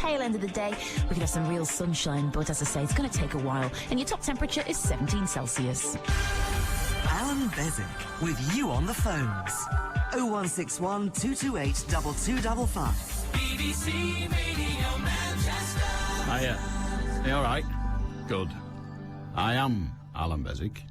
pale end of the day. We could have some real sunshine, but as I say, it's going to take a while. And your top temperature is 17 Celsius. Allan Beswick with you on the phones. 0161 228 2255. BBC Radio Manchester. Hiya. You all right? Good. I am Allan Beswick.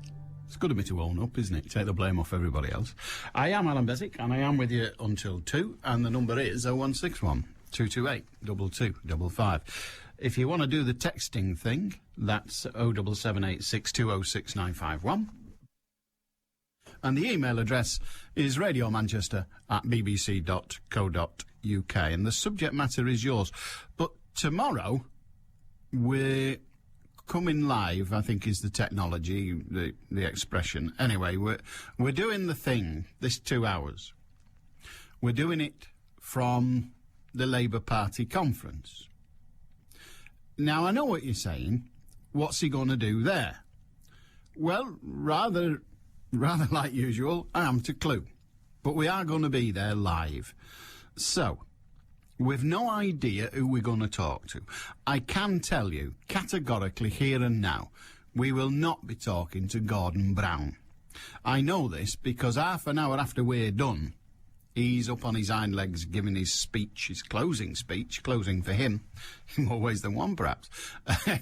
It's good of me to own up, isn't it? Take the blame off everybody else. I am Allan Beswick, and I am with you until 2, and the number is 0161 228 2255. If you want to do the texting thing, that's 07786206951. And the email address is radiomanchester@bbc.co.uk, and the subject matter is yours. But tomorrow, we're coming live, I think is the technology, the expression. Anyway, we're doing the thing, this 2 hours. We're doing it from the Labour Party conference. Now, I know what you're saying. What's he going to do there? Well, rather like usual, I haven't a clue. But we are going to be there live. So, we've no idea who we're going to talk to. I can tell you, categorically, here and now, we will not be talking to Gordon Brown. I know this because half an hour after we're done, he's up on his hind legs giving his speech, his closing speech, closing for him, in more ways than one perhaps,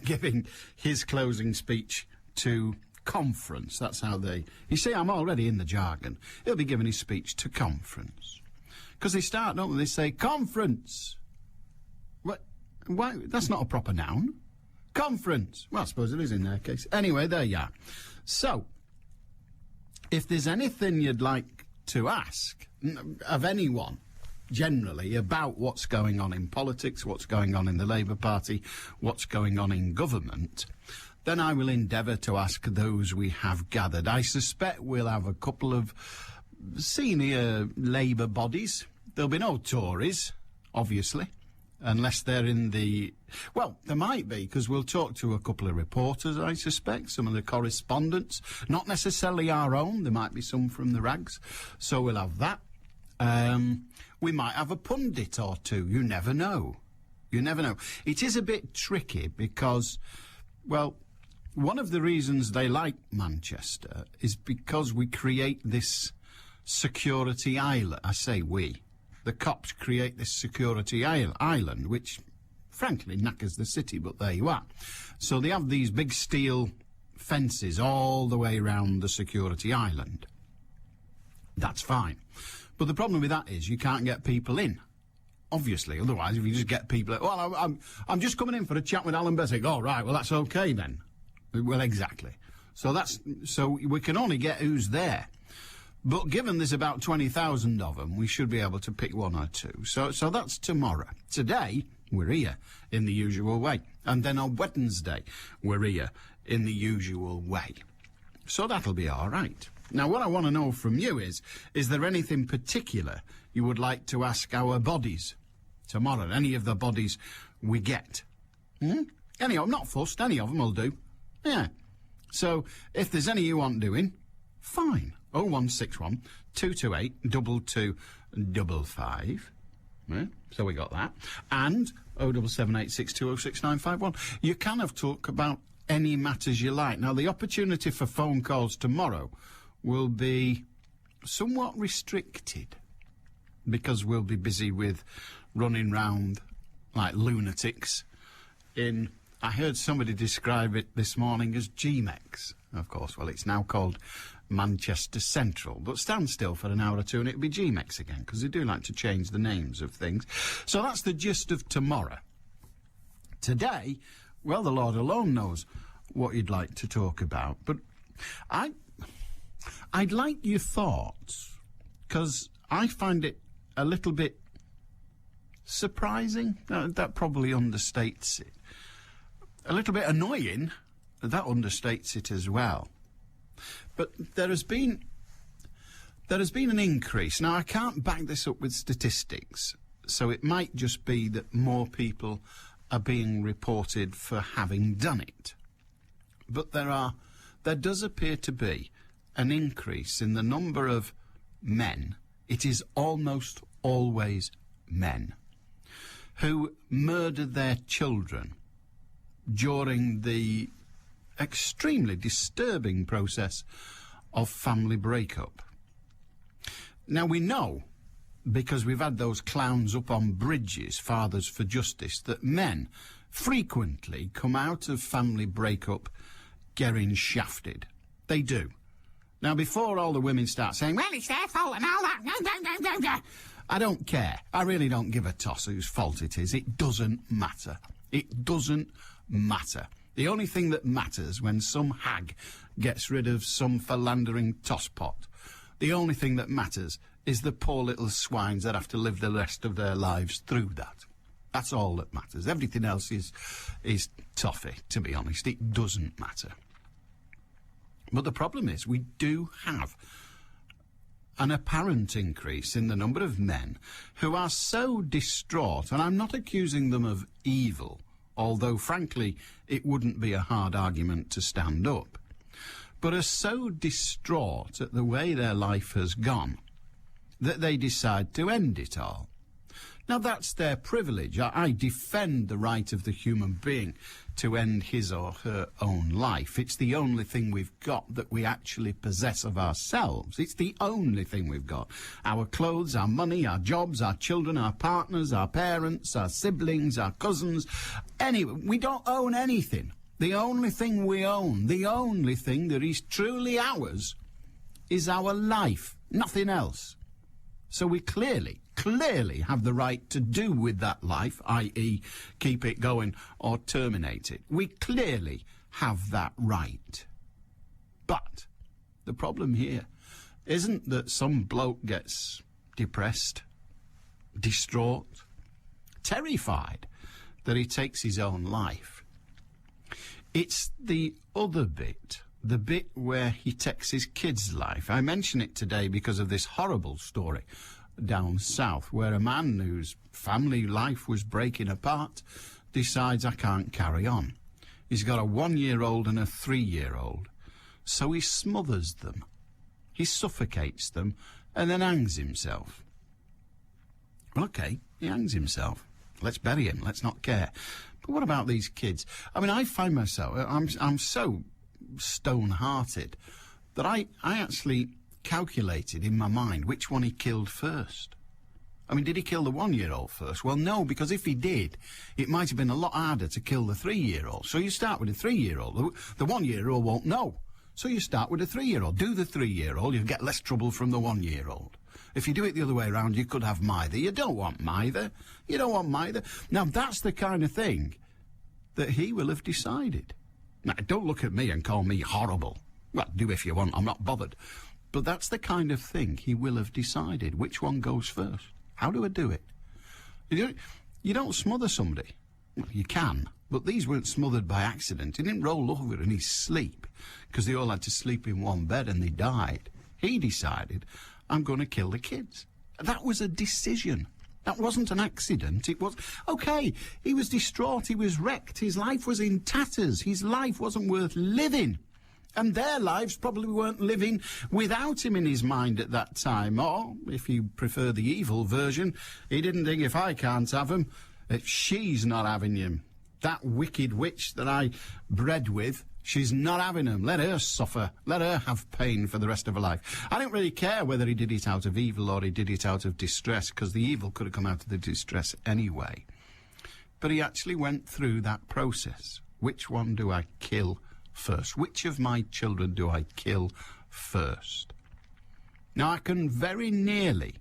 giving his closing speech to conference. That's how they... You see, I'm already in the jargon. He'll be giving his speech to conference. Because they start, don't they? They say, conference. What? Why? That's not a proper noun. Conference. Well, I suppose it is in their case. Anyway, there you are. So, if there's anything you'd like to ask of anyone, generally, about what's going on in politics, what's going on in the Labour Party, what's going on in government, then I will endeavour to ask those we have gathered. I suspect we'll have a couple of senior Labour bodies. There'll be no Tories, obviously, unless they're in the... Well, there might be, because we'll talk to a couple of reporters, I suspect, some of the correspondents, not necessarily our own. There might be some from the rags, so we'll have that. We might have a pundit or two. You never know. You never know. It is a bit tricky because, well, one of the reasons they like Manchester is because we create this security island. I say we. The cops create this security island, which, frankly, knackers the city, but there you are. So they have these big steel fences all the way around the security island. That's fine. But the problem with that is you can't get people in. Obviously, otherwise, if you just get people... Well, I'm just coming in for a chat with Allan Beswick. Oh, right, well, that's okay then. Well, exactly. So we can only get who's there. But given there's about 20,000 of them, we should be able to pick one or two. So that's tomorrow. Today, we're here in the usual way. And then on Wednesday, we're here in the usual way. So that'll be all right. Now, what I want to know from you is there anything particular you would like to ask our bodies tomorrow? Any of the bodies we get? Any of them, not fussed, any of them will do. Yeah. So, if there's any you want doing, fine. 0161 228 2255. Yeah, so we got that. And 07786206951. You can have talk about any matters you like. Now, the opportunity for phone calls tomorrow will be somewhat restricted because we'll be busy with running round like lunatics in... I heard somebody describe it this morning as GMEX, of course. Well, it's now called Manchester Central, but stand still for an hour or two and it'll be GMEX again, because they do like to change the names of things. So that's the gist of tomorrow. Today, well, the Lord alone knows what you'd like to talk about, but I'd like your thoughts, because I find it a little bit surprising. That probably understates it. A little bit annoying, that understates it as well. But there has been an increase. Now, I can't back this up with statistics, so it might just be that more people are being reported for having done it. But there does appear to be an increase in the number of men. It is almost always men who murdered their children during the extremely disturbing process of family breakup. Now, we know, because we've had those clowns up on bridges, Fathers for Justice, that men frequently come out of family breakup getting shafted. They do. Now, before all the women start saying, well, it's their fault and all that, I don't care. I really don't give a toss whose fault it is. It doesn't matter. It doesn't matter. The only thing that matters when some hag gets rid of some philandering tosspot, the only thing that matters is the poor little swines that have to live the rest of their lives through that. That's all that matters. Everything else is toffee, to be honest. It doesn't matter. But the problem is we do have an apparent increase in the number of men who are so distraught, and I'm not accusing them of evil, although, frankly, it wouldn't be a hard argument to stand up, but are so distraught at the way their life has gone that they decide to end it all. Now, that's their privilege. I defend the right of the human being to end his or her own life. It's the only thing we've got that we actually possess of ourselves. It's the only thing we've got. Our clothes, our money, our jobs, our children, our partners, our parents, our siblings, our cousins. Anyway, we don't own anything. The only thing we own, the only thing that is truly ours, is our life, nothing else. So we clearly have the right to do with that life, i.e. keep it going or terminate it. We clearly have that right. But the problem here isn't that some bloke gets depressed, distraught, terrified that he takes his own life. It's the other bit, the bit where he takes his kid's life. I mention it today because of this horrible story down south where a man whose family life was breaking apart decides, I can't carry on. He's got a 1-year-old and a 3-year-old. So he smothers them. He suffocates them and then hangs himself. Well, OK, he hangs himself. Let's bury him. Let's not care. But what about these kids? I mean, I find myself, I'm so stone-hearted that I actually calculated in my mind which one he killed first. I mean, did he kill the 1-year-old first? Well, no, because if he did, it might have been a lot harder to kill the 3-year-old. So you start with the 3-year-old. The 1-year-old won't know. So you start with the 3-year-old. Do the 3-year-old, you'll get less trouble from the 1-year-old. If you do it the other way around, you could have neither. You don't want neither. You don't want neither. Now, that's the kind of thing that he will have decided. Now, don't look at me and call me horrible. Well, do if you want. I'm not bothered. But that's the kind of thing he will have decided. Which one goes first? How do I do it? You don't smother somebody. Well, you can, but these weren't smothered by accident. He didn't roll over in his sleep because they all had to sleep in one bed and they died. He decided, I'm going to kill the kids. That was a decision. That wasn't an accident. It was, OK, he was distraught, he was wrecked, his life was in tatters, his life wasn't worth living. And their lives probably weren't living without him in his mind at that time. Or, if you prefer the evil version, he didn't think, if I can't have him, if she's not having him. That wicked witch that I bred with, she's not having him. Let her suffer. Let her have pain for the rest of her life. I don't really care whether he did it out of evil or he did it out of distress, because the evil could have come out of the distress anyway. But he actually went through that process. Which one do I kill first? Which of my children do I kill first? Now, I can very nearly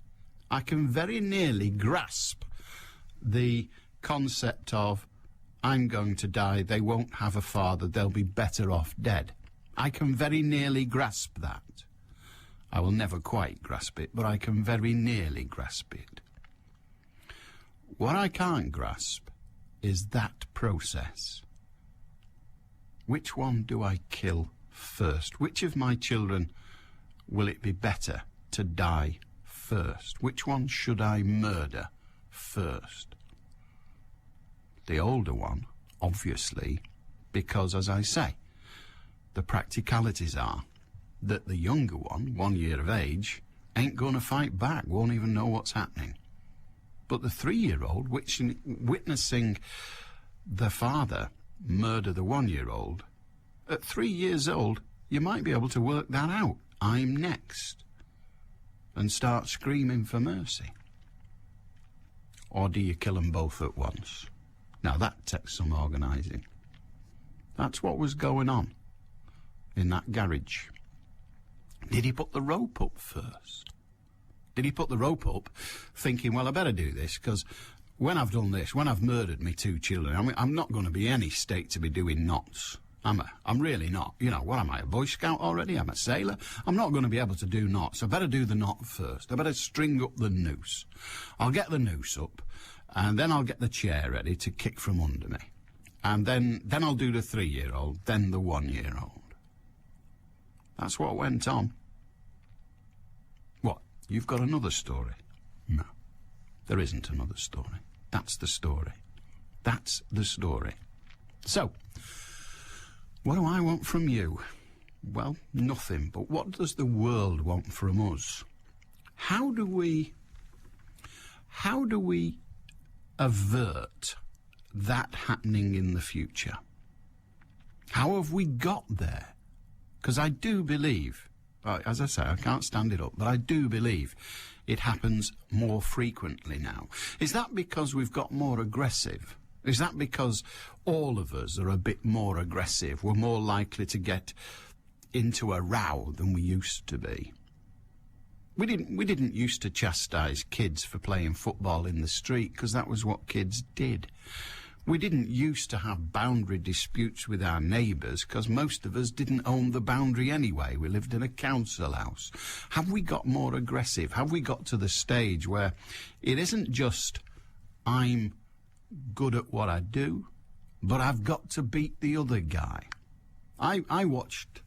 grasp the concept of, I'm going to die, they won't have a father, they'll be better off dead. I can very nearly grasp that. I will never quite grasp it, but I can very nearly grasp it. What I can't grasp is that process. Which one do I kill first? Which of my children will it be better to die first? Which one should I murder first? The older one, obviously, because, as I say, the practicalities are that the younger one, 1 year of age, ain't going to fight back, won't even know what's happening. But the 3-year-old, witnessing the father murder the 1-year-old, at 3 years old, you might be able to work that out. I'm next. And start screaming for mercy. Or do you kill them both at once? Now that takes some organising. That's what was going on in that garage. Did he put the rope up first? Did he put the rope up thinking, well, I better do this, because when I've done this, when I've murdered me 2 children, I'm not going to be any state to be doing knots. I'm really not. You know, what am I, a Boy Scout already? I'm a sailor. I'm not going to be able to do knots. I better do the knot first. I better string up the noose. I'll get the noose up, and then I'll get the chair ready to kick from under me. And then I'll do the 3-year-old, then the 1-year-old. That's what went on. What, you've got another story? No, there isn't another story. That's the story. That's the story. So, what do I want from you? Well, nothing. But what does the world want from us? How do we avert that happening in the future? How have we got there? Because I do believe, as I say, I can't stand it up, but I do believe it happens more frequently now. Is that because we've got more aggressive? Is that because all of us are a bit more aggressive? We're more likely to get into a row than we used to be. We didn't used to chastise kids for playing football in the street, because that was what kids did. We didn't used to have boundary disputes with our neighbours, because most of us didn't own the boundary anyway. We lived in a council house. Have we got more aggressive? Have we got to the stage where it isn't just, I'm good at what I do, but I've got to beat the other guy? I watched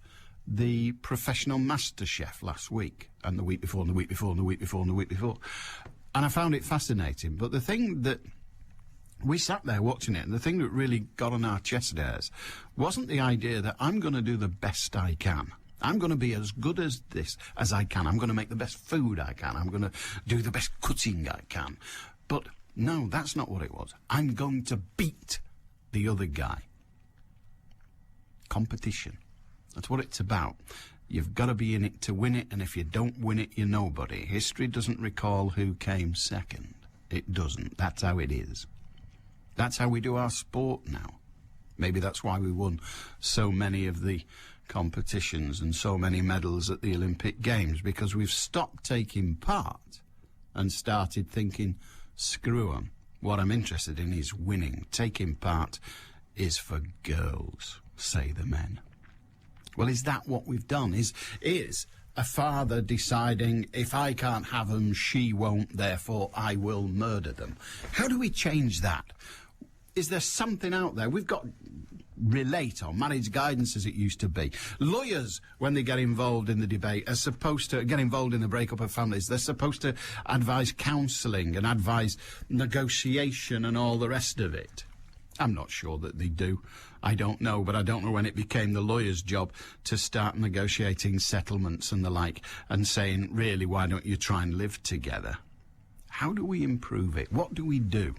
the Professional Master Chef last week, and the week before, and the week before, and the week before, and the week before, and I found it fascinating. But the thing that we sat there watching it, and the thing that really got on our chest hairs wasn't the idea that I'm going to do the best I can. I'm going to be as good as this as I can. I'm going to make the best food I can. I'm going to do the best cutting I can. But no, that's not what it was. I'm going to beat the other guy. Competition. That's what it's about. You've got to be in it to win it, and if you don't win it, you're nobody. History doesn't recall who came second. It doesn't. That's how it is. That's how we do our sport now. Maybe that's why we won so many of the competitions and so many medals at the Olympic Games, because we've stopped taking part and started thinking, screw 'em. What I'm interested in is winning. Taking part is for girls, say the men. Well, is that what we've done? Is a father deciding, if I can't have them, she won't, therefore I will murder them? How do we change that? Is there something out there? We've got Relate or Marriage Guidance, as it used to be. Lawyers, when they get involved in the debate, are supposed to get involved in the breakup of families. They're supposed to advise counselling and advise negotiation and all the rest of it. I'm not sure that they do. I don't know, but I don't know when it became the lawyer's job to start negotiating settlements and the like, and saying, really, why don't you try and live together? How do we improve it? What do we do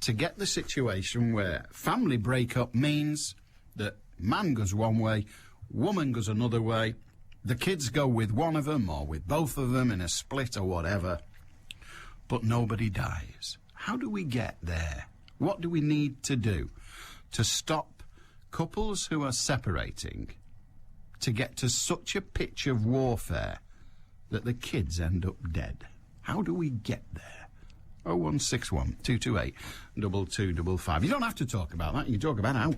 to get the situation where family breakup means that man goes one way, woman goes another way, the kids go with one of them or with both of them in a split or whatever, but nobody dies? How do we get there? What do we need to do to stop couples who are separating to get to such a pitch of warfare that the kids end up dead? How do we get there? 0161 228 2255. You don't have to talk about that. You can talk about how.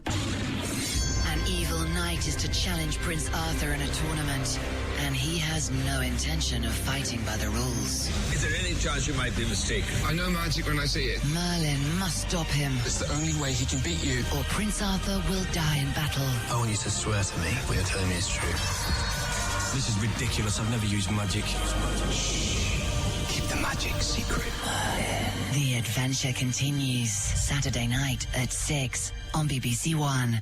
An evil knight is to challenge Prince Arthur in a tournament, and he has no intention of fighting by the rules. Is there any chance you might be mistaken? I know magic when I see it. Merlin must stop him, It's the only way he can beat you. or Prince Arthur will die in battle. I want you to swear to me what you're telling me is true. This is ridiculous. I've never used magic. Keep the magic secret. The adventure continues Saturday night at 6 on BBC One.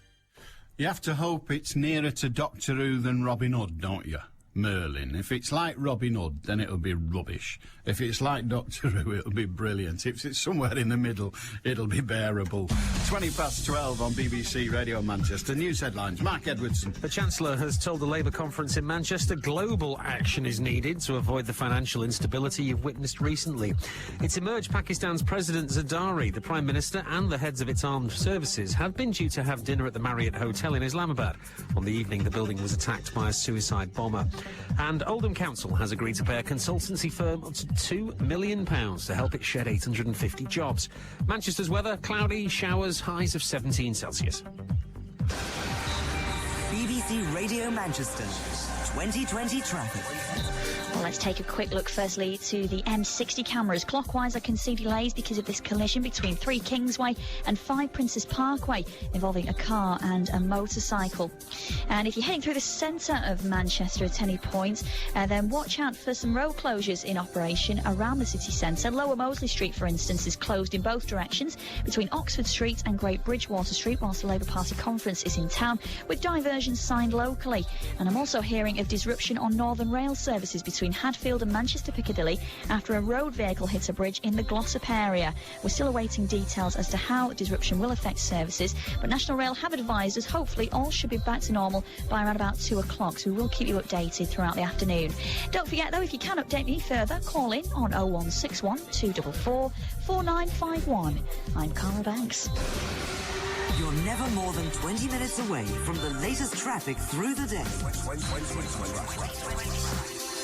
You have to hope it's nearer to Doctor Who than Robin Hood, don't you? Merlin. If it's like Robin Hood, then it'll be rubbish. If it's like Doctor Who, it'll be brilliant. If it's somewhere in the middle, it'll be bearable. 12:20 on BBC Radio Manchester. News headlines. Mark Edwardson. The Chancellor has told the Labour conference in Manchester global action is needed to avoid the financial instability you've witnessed recently. It's emerged Pakistan's President Zardari, the Prime Minister and the heads of its armed services had been due to have dinner at the Marriott Hotel in Islamabad. On the evening, the building was attacked by a suicide bomber. And Oldham Council has agreed to pay a consultancy firm up to £2 million to help it shed 850 jobs. Manchester's weather, cloudy, showers, highs of 17 Celsius. BBC Radio Manchester, 2020 traffic. Well, let's take a quick look firstly to the M60 cameras. Clockwise, I can see delays because of this collision between 3 Kingsway and 5 Princess Parkway involving a car and a motorcycle. And if you're heading through the centre of Manchester at any point, then watch out for some road closures in operation around the city centre. Lower Moseley Street, for instance, is closed in both directions between Oxford Street and Great Bridgewater Street whilst the Labour Party conference is in town, with diversions signed locally. And I'm also hearing of disruption on Northern Rail services between Hadfield and Manchester Piccadilly after a road vehicle hit a bridge in the Glossop area. We're still awaiting details as to how disruption will affect services, but National Rail have advised us hopefully all should be back to normal by around about 2 o'clock, so we will keep you updated throughout the afternoon. Don't forget though, if you can update me further, call in on 0161 244 4951. I'm Cara Banks. You're never more than 20 minutes away from the latest traffic through the day.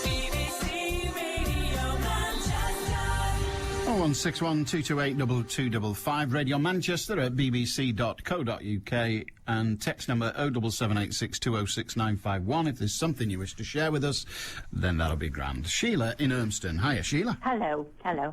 BBC Radio Manchester. 0161 228 2255. Radio Manchester at bbc.co.uk and text number 07786 206 951. If there's something you wish to share with us, then that'll be grand. Sheila in Urmston. Hiya, Sheila. Hello.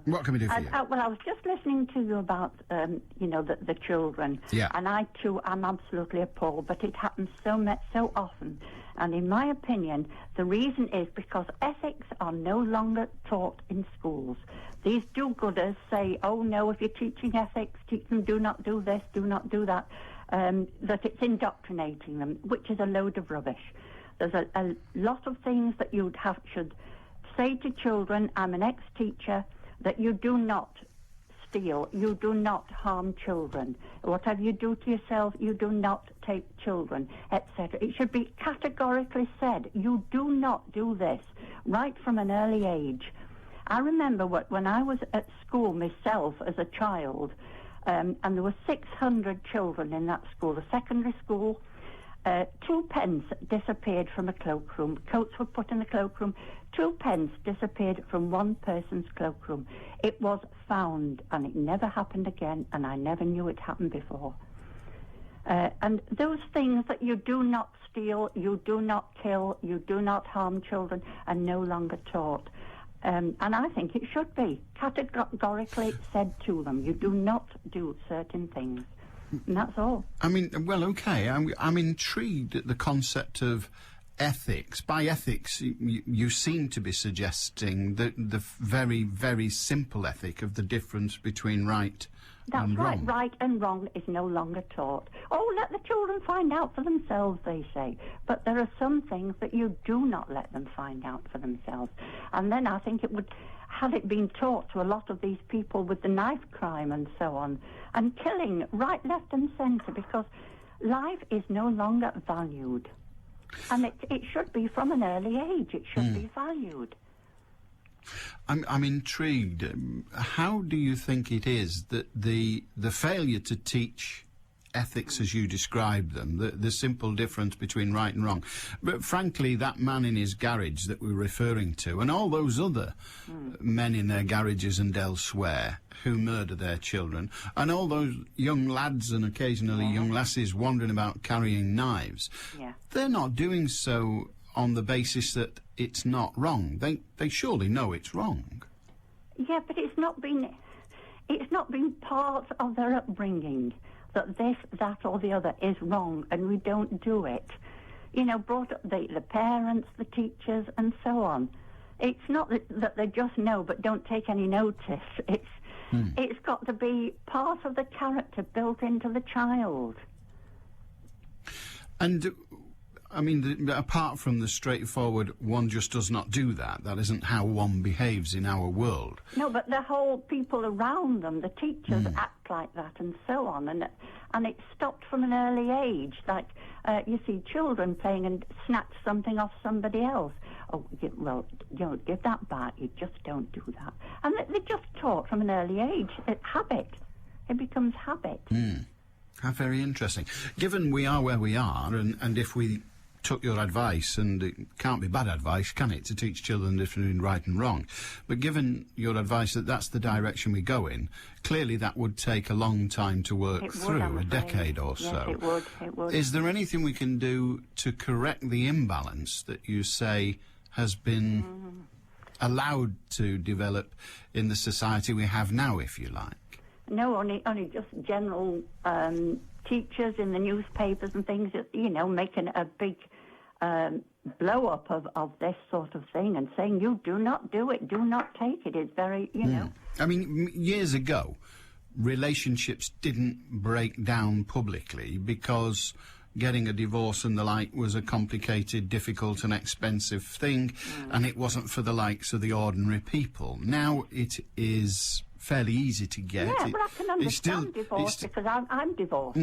What can we do for you? Well, I was just listening to you about, the children. Yeah. And I, too, am absolutely appalled, but it happens so often. And in my opinion, the reason is because ethics are no longer taught in schools. These do-gooders say, oh, no, if you're teaching ethics, teach them do not do this, do not do that, that it's indoctrinating them, which is a load of rubbish. There's a lot of things that should say to children. I'm an ex-teacher, that you do not steal, you do not harm children. Whatever you do to yourself, you do not take children, etc. It should be categorically said, you do not do this, right from an early age. I remember when I was at school myself as a child, and there were 600 children in that school, the secondary school. 2 pence disappeared from a cloakroom. Coats were put in the cloakroom. 2 pence disappeared from one person's cloakroom. It was found, and it never happened again, and I never knew it happened before. And those things that you do not steal, you do not kill, you do not harm children, are no longer taught. And I think it should be categorically said to them, you do not do certain things. And that's all. I mean, well, OK. I'm intrigued at the concept of ethics. By ethics, you seem to be suggesting the very, very simple ethic of the difference between right and wrong. That's right. Right and wrong is no longer taught. Oh, let the children find out for themselves, they say. But there are some things that you do not let them find out for themselves. And then I think it would, had it been taught to a lot of these people with the knife crime and so on, and killing right, left and centre, because life is no longer valued. And it should be from an early age. It should be valued. I'm intrigued. How do you think it is that the failure to teach ethics as you describe them, the simple difference between right and wrong, but frankly, that man in his garage that we're referring to, and all those other men in their garages and elsewhere who murder their children, and all those young lads and occasionally young lasses wandering about carrying knives, they're not doing so on the basis that it's not wrong. They surely know it's wrong. Yeah, but it's not been part of their upbringing that this, that or the other is wrong and we don't do it. You know, brought up the parents, the teachers and so on. It's not that they just know but don't take any notice. It's got to be part of the character built into the child. And I mean, apart from the straightforward, one just does not do that. That isn't how one behaves in our world. No, but the whole people around them, the teachers act like that and so on. And it stopped from an early age. Like, you see children playing and snatch something off somebody else. Oh, well, give that back. You just don't do that. And they're just taught from an early age. Habit. It becomes habit. How very interesting. Given we are where we are, and if we took your advice, and it can't be bad advice, can it, to teach children the difference between right and wrong, but given your advice that that's the direction we go in, clearly that would take a long time to work through, a decade or so. Yes, it would. Is there anything we can do to correct the imbalance that you say has been allowed to develop in the society we have now, if you like? No, only just general teachers in the newspapers and things, making a big blow-up of this sort of thing and saying, you do not do it, do not take it. It's very, I mean, years ago, relationships didn't break down publicly because getting a divorce and the like was a complicated, difficult and expensive thing, and it wasn't for the likes of the ordinary people. Now it is fairly easy to get. Yeah, but I can understand divorce because I'm divorced.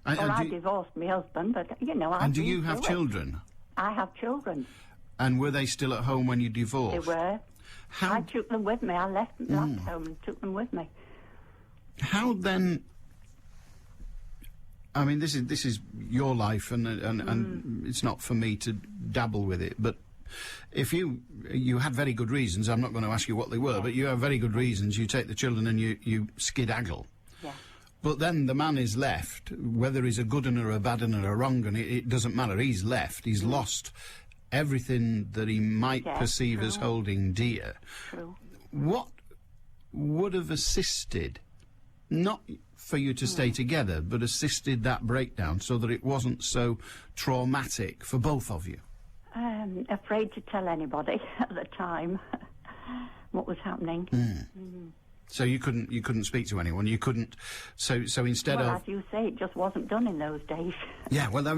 I divorced my husband, but, And do you have children? I have children. And were they still at home when you divorced? They were. How... I took them with me. I left home and took them with me. How then... I mean, this is your life, and it's not for me to dabble with it, but if you had very good reasons, I'm not going to ask you what they were, but you have very good reasons, you take the children and you skedaddle. Yeah. But then the man is left, whether he's a good un or a bad un or a wrong un, it doesn't matter. He's left. He's lost everything that he might perceive as holding dear. True. What would have assisted, not for you to stay together, but assisted that breakdown so that it wasn't so traumatic for both of you? Afraid to tell anybody at the time what was happening. So you couldn't speak to anyone. You couldn't. So instead of, as you say, it just wasn't done in those days. Yeah, well, I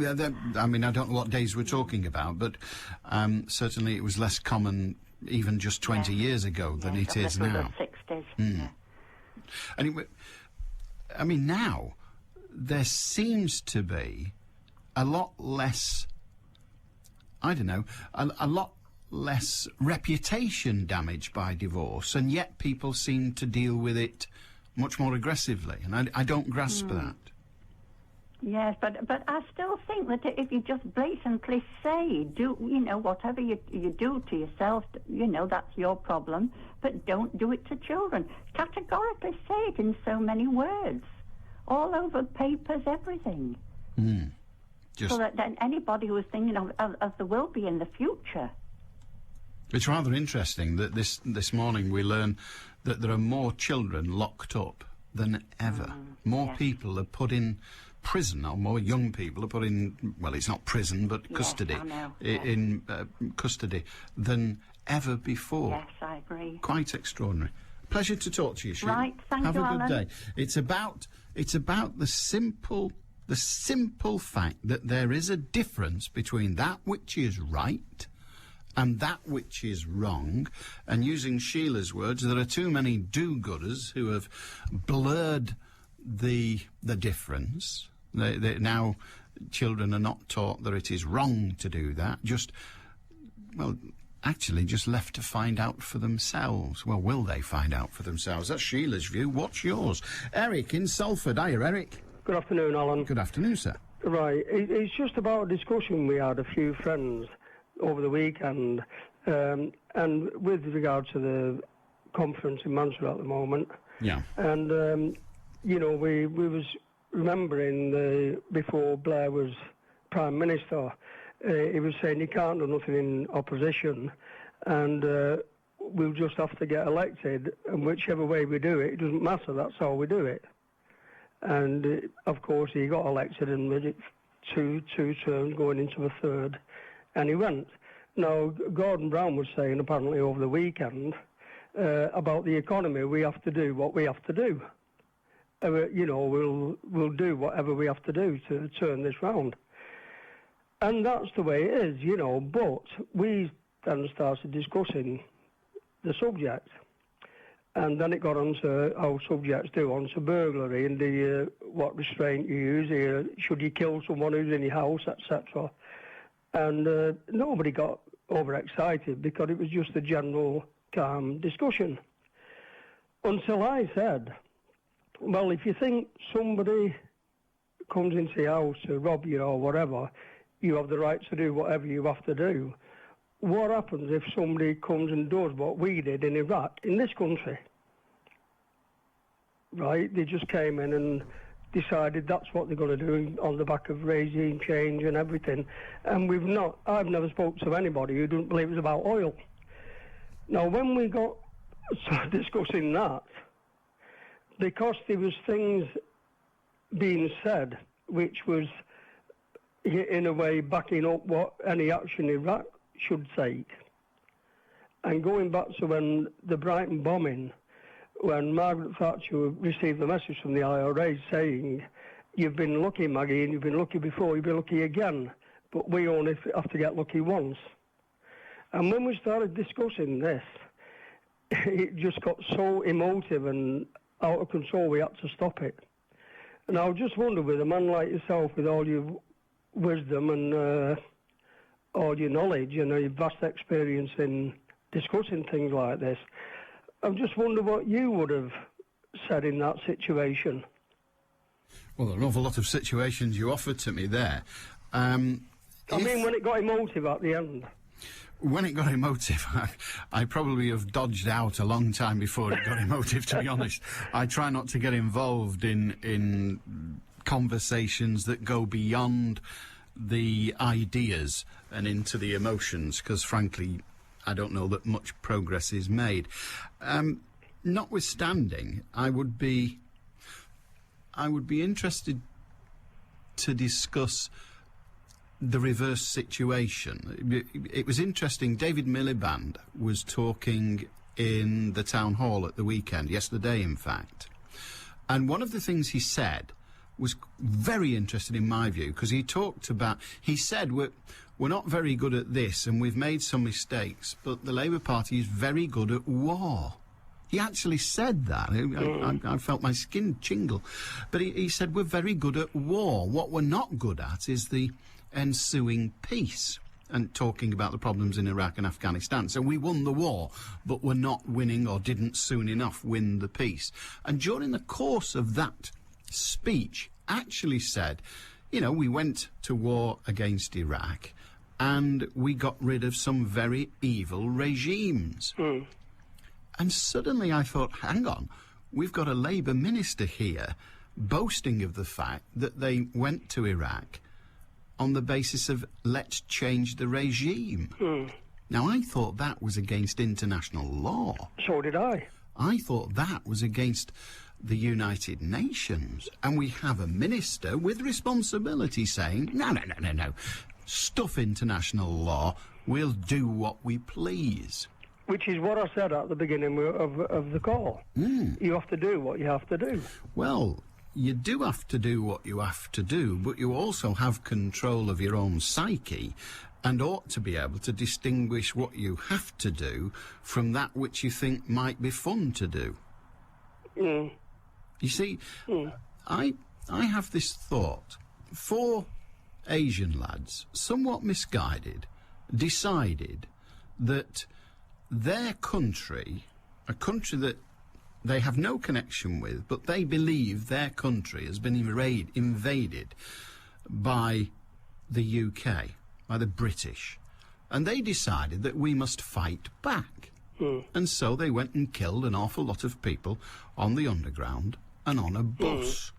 mean, I don't know what days we're talking about, but certainly it was less common even just 20 years ago than it is now. The 60s. Yeah. And I mean, now there seems to be a lot less. I don't know, a lot less reputation damage by divorce, and yet people seem to deal with it much more aggressively, and I don't grasp that. Yes, but I still think that if you just blatantly say, whatever you do to yourself, that's your problem, but don't do it to children. Categorically say it in so many words, all over papers, everything. So that then anybody who is thinking of there will be in the future. It's rather interesting that this morning we learn that there are more children locked up than ever. More people are put in prison, or more young people are put in, well, it's not prison, but custody, in custody, than ever before. Yes, I agree. Quite extraordinary. Pleasure to talk to you, Sheila. Right, thank you, Have a good Alan. day. It's about the simple fact that there is a difference between that which is right and that which is wrong, and using Sheila's words, there are too many do-gooders who have blurred the difference. Now children are not taught that it is wrong to do that, actually just left to find out for themselves. Well, will they find out for themselves? That's Sheila's view. What's yours? Eric in Salford. Hiya, Eric. Good afternoon, Alan. Good afternoon, sir. Right, it's just about a discussion we had, a few friends, over the weekend, and with regard to the conference in Manchester at the moment. Yeah. And, we was remembering before Blair was Prime Minister, he was saying he can't do nothing in opposition, and we'll just have to get elected, and whichever way we do it doesn't matter, that's how we do it. And, of course, he got elected and with it two terms going into the third, and he went. Now, Gordon Brown was saying, apparently over the weekend, about the economy, we have to do what we have to do. We'll do whatever we have to do to turn this round. And that's the way it is, you know, but we then started discussing the subject. And then it got on to how subjects do, on to burglary and what restraint you use, should you kill someone who's in your house, etc. And nobody got overexcited because it was just a general, calm discussion. Until I said, well, if you think somebody comes into your house to rob you or whatever, you have the right to do whatever you have to do. What happens if somebody comes and does what we did in Iraq, in this country? Right? They just came in and decided that's what they're going to do on the back of regime change and everything. And I've never spoke to anybody who didn't believe it was about oil. Now, when we got discussing that, because there was things being said which was, in a way, backing up what any action Iraq should take. And going back to when the Brighton bombing, when Margaret Thatcher received the message from the IRA saying, you've been lucky, Maggie, and you've been lucky before, you'll be lucky again, but we only have to get lucky once. And when we started discussing this, it just got so emotive and out of control, we had to stop it. And I just wonder, with a man like yourself, with all your wisdom and all your knowledge and your vast experience in discussing things like this, I just wonder what you would have said in that situation. Well, there are an awful lot of situations you offered to me there. I mean, when it got emotive at the end. When it got emotive, I probably have dodged out a long time before it got emotive, to be honest. I try not to get involved in conversations that go beyond the ideas and into the emotions, because, frankly, I don't know that much progress is made. Notwithstanding, I would be interested to discuss the reverse situation. It was interesting. David Miliband was talking in the town hall at the weekend, yesterday in fact, and one of the things he said was very interesting in my view, because he said we're not very good at this and we've made some mistakes, but the Labour Party is very good at war. He actually said that. I felt my skin tingle. But he said we're very good at war. What we're not good at is the ensuing peace, and talking about the problems in Iraq and Afghanistan. So we won the war, but we're not winning, or didn't soon enough win, the peace. And during the course of that speech, actually said, you know, we went to war against Iraq and we got rid of some very evil regimes. And suddenly I thought, hang on, we've got a Labour minister here boasting of the fact that they went to Iraq on the basis of let's change the regime. Now, I thought that was against international law. So did I. I thought that was against the United Nations. And we have a minister with responsibility saying, no, stuff international law, we'll do what we please. Which is what I said at the beginning of the call. You have to do what you have to do. Well, you do have to do what you have to do, but you also have control of your own psyche and ought to be able to distinguish what you have to do from that which you think might be fun to do. You see, I have this thought. 4 Asian lads, somewhat misguided, decided that their country, a country that they have no connection with, but they believe their country has been invaded by the UK, by the British. And they decided that we must fight back. And so they went and killed an awful lot of people on the underground and on a bus.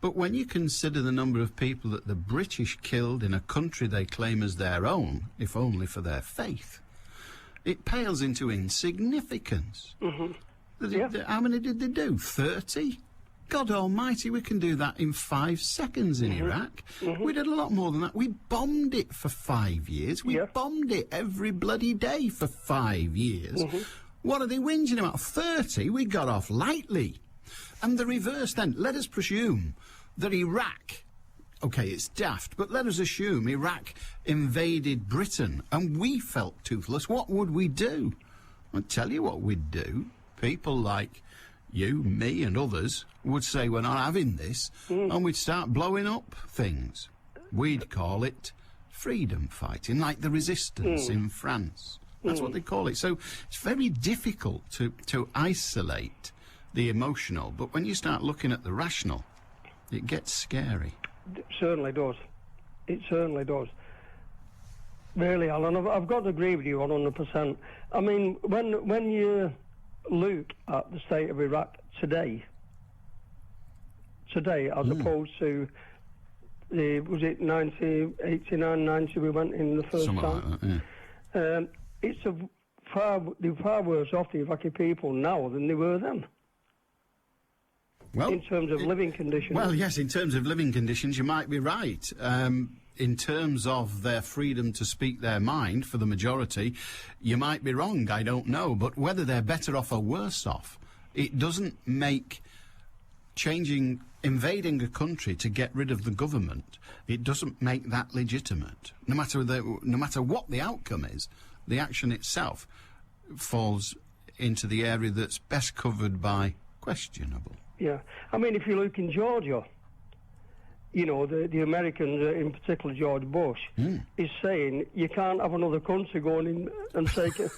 But when you consider the number of people that the British killed in a country they claim as their own, if only for their faith, it pales into insignificance. How many did they do? 30? God almighty, we can do that in 5 seconds in Iraq. We did a lot more than that. We bombed it for 5 years. We bombed it every bloody day for 5 years. What are they whinging about? 30? We got off lightly. And the reverse then, let us presume that Iraq OK, it's daft, but let us assume Iraq invaded Britain and we felt toothless. What would we do? I'll tell you what we'd do. People like you, me and others would say we're not having this, and we'd start blowing up things. We'd call it freedom fighting, like the resistance in France. That's what they call it. So it's very difficult to isolate the emotional, but when you start looking at the rational, it gets scary. It certainly does. It certainly does. Really, Alan, I've got to agree with you 100%. I mean, when you look at the state of Iraq today, as opposed to was it 90, 89, 90 we went in the first Something time? like that, yeah. It's they're far worse off, the Iraqi people, now than they were then. Well, in terms of living conditions. Well, yes, in terms of living conditions, you might be right. In terms of their freedom to speak their mind, for the majority, you might be wrong, I don't know. But whether they're better off or worse off, it doesn't make invading a country to get rid of the government, it doesn't make that legitimate. No matter what the outcome is, the action itself falls into the area that's best covered by questionable. Yeah. I mean, if you look in Georgia, you know, the Americans, in particular George Bush, is saying you can't have another country going in and take it.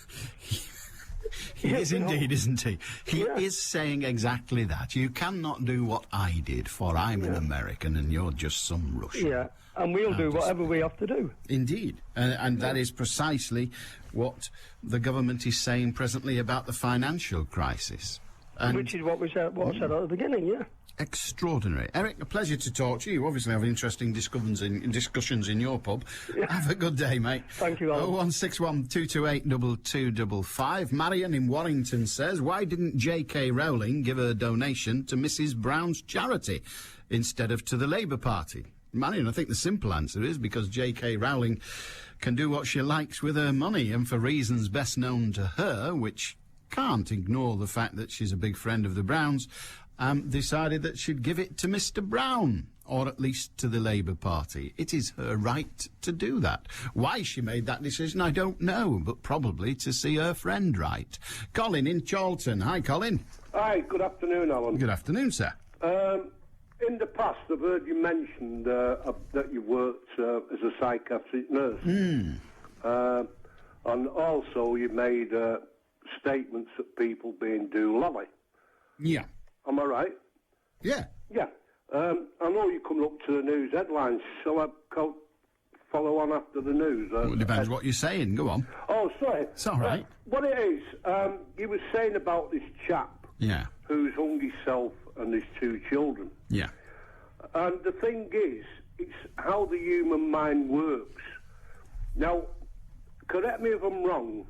He is indeed, isn't he? He is saying exactly that. You cannot do what I did, for I'm an American and you're just some Russian. Yeah, and we'll do whatever we have to do. Indeed. And that is precisely what the government is saying presently about the financial crisis. And which is what I said at the beginning, yeah. Extraordinary. Eric, a pleasure to talk to you. You obviously have interesting discussions in your pub. Yeah. Have a good day, mate. Thank you, Alan. 0161228 2255. Marion in Warrington says, why didn't J.K. Rowling give a donation to Mrs. Brown's charity instead of to the Labour Party? Marion, I think the simple answer is because J.K. Rowling can do what she likes with her money, and for reasons best known to her, which can't ignore the fact that she's a big friend of the Browns, decided that she'd give it to Mr. Brown, or at least to the Labour Party. It is her right to do that. Why she made that decision, I don't know, but probably to see her friend right. Colin in Charlton. Hi, Colin. Hi, good afternoon, Alan. Good afternoon, sir. In the past, I've heard you mention that you worked as a psychiatric nurse. And also you made statements that people being doolally. Yeah. Am I right? Yeah. Yeah. I know you come up to the news headlines. Shall I follow on after the news? Well, it depends what you're saying. Go on. Oh, sorry. It's all right. What it is, you were saying about this chap who's hung himself and his two children. Yeah. And the thing is, it's how the human mind works. Now, correct me if I'm wrong,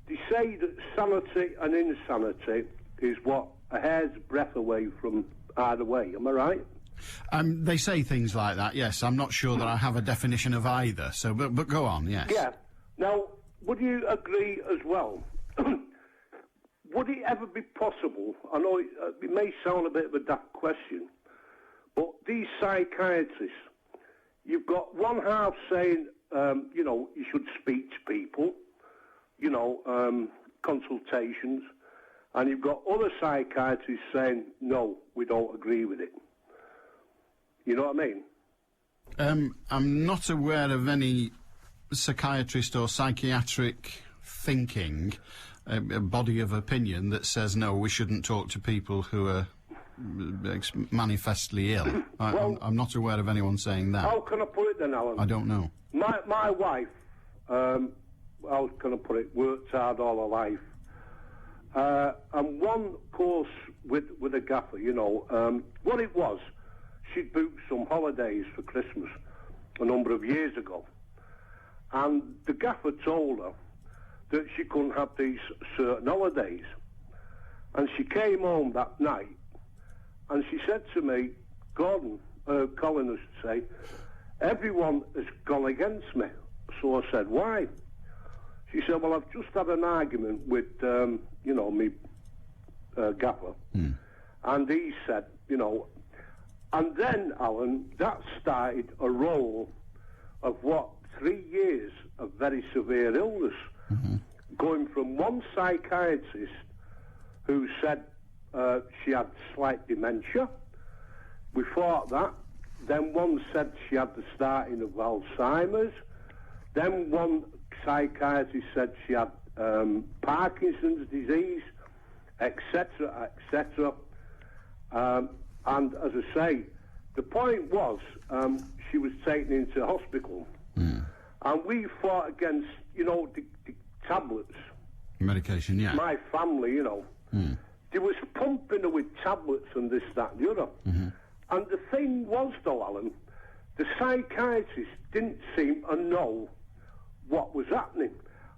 they say that sanity and insanity is what a hair's breadth away from either way. Am I right? They say things like that, yes. I'm not sure that I have a definition of either, so but go on, yes. Yeah. Now, would you agree as well? Would it ever be possible, I know it may sound a bit of a daft question, but these psychiatrists, you've got one half saying, you know, you should speak to people, you know, consultations, and you've got other psychiatrists saying, no, we don't agree with it. You know what I mean? I'm not aware of any psychiatrist or psychiatric thinking, a body of opinion that says, no, we shouldn't talk to people who are manifestly ill. I'm not aware of anyone saying that. How can I put it then, Alan? I don't know. My wife, how can I put it, worked hard all her life. And one course with a gaffer, you know, what it was, she'd booked some holidays for Christmas a number of years ago. And the gaffer told her that she couldn't have these certain holidays. And she came home that night and she said to me, Colin, I should say, everyone has gone against me. So I said, why? She said, well, I've just had an argument with, you know, me gaffer. And he said, you know, And then, Alan, that started a roll of 3 years of very severe illness, going from one psychiatrist who said she had slight dementia. We fought that. Then one said she had the starting of Alzheimer's. Then one psychiatrist said she had Parkinson's disease, etc., etc. And as I say, the point was she was taken into hospital, and we fought against, the tablets. Medication, yeah. My family, they was pumping her with tablets and this, that, and the other. And the thing was, though, Alan, the psychiatrist didn't seem to know what was happening.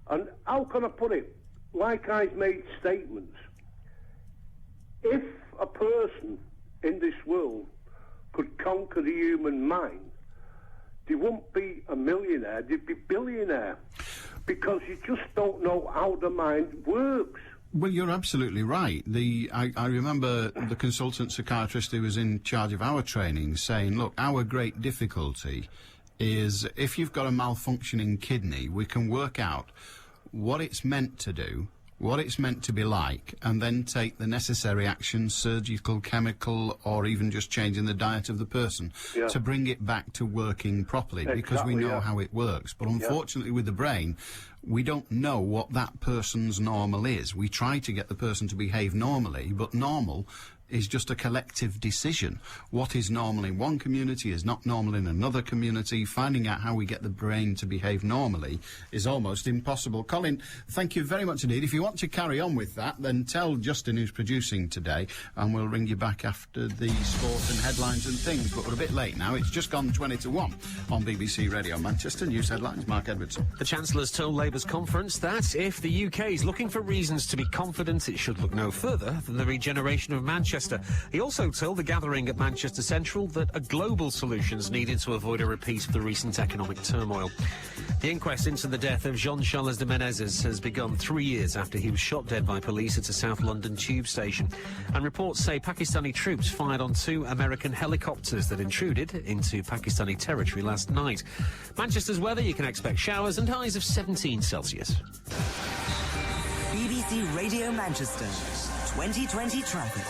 And how can I put it? Like I've made statements, if a person in this world could conquer the human mind, they won't be a millionaire, they'd be billionaire, because you just don't know how the mind works. Well, you're absolutely right. I remember the consultant psychiatrist who was in charge of our training saying, look, our great difficulty is if you've got a malfunctioning kidney, we can work out what it's meant to do, what it's meant to be like, and then take the necessary action, surgical, chemical, or even just changing the diet of the person to bring it back to working properly, because we know how it works. But unfortunately with the brain, we don't know what that person's normal is. We try to get the person to behave normally, but normal is just a collective decision. What is normal in one community is not normal in another community. Finding out how we get the brain to behave normally is almost impossible. Colin, thank you very much indeed. If you want to carry on with that, then tell Justin, who's producing today, and we'll ring you back after the sport and headlines and things. But we're a bit late now. It's just gone 20 to 1 on BBC Radio Manchester. News headlines, Mark Edwardson. The Chancellor's told Labour's conference that if the UK is looking for reasons to be confident, it should look no further than the regeneration of Manchester. He also told the gathering at Manchester Central that a global solution is needed to avoid a repeat of the recent economic turmoil. The inquest into the death of Jean-Charles de Menezes has begun 3 years after he was shot dead by police at a South London tube station. And reports say Pakistani troops fired on 2 American helicopters that intruded into Pakistani territory last night. Manchester's weather, you can expect showers and highs of 17 Celsius. BBC Radio Manchester, 2020 traffic.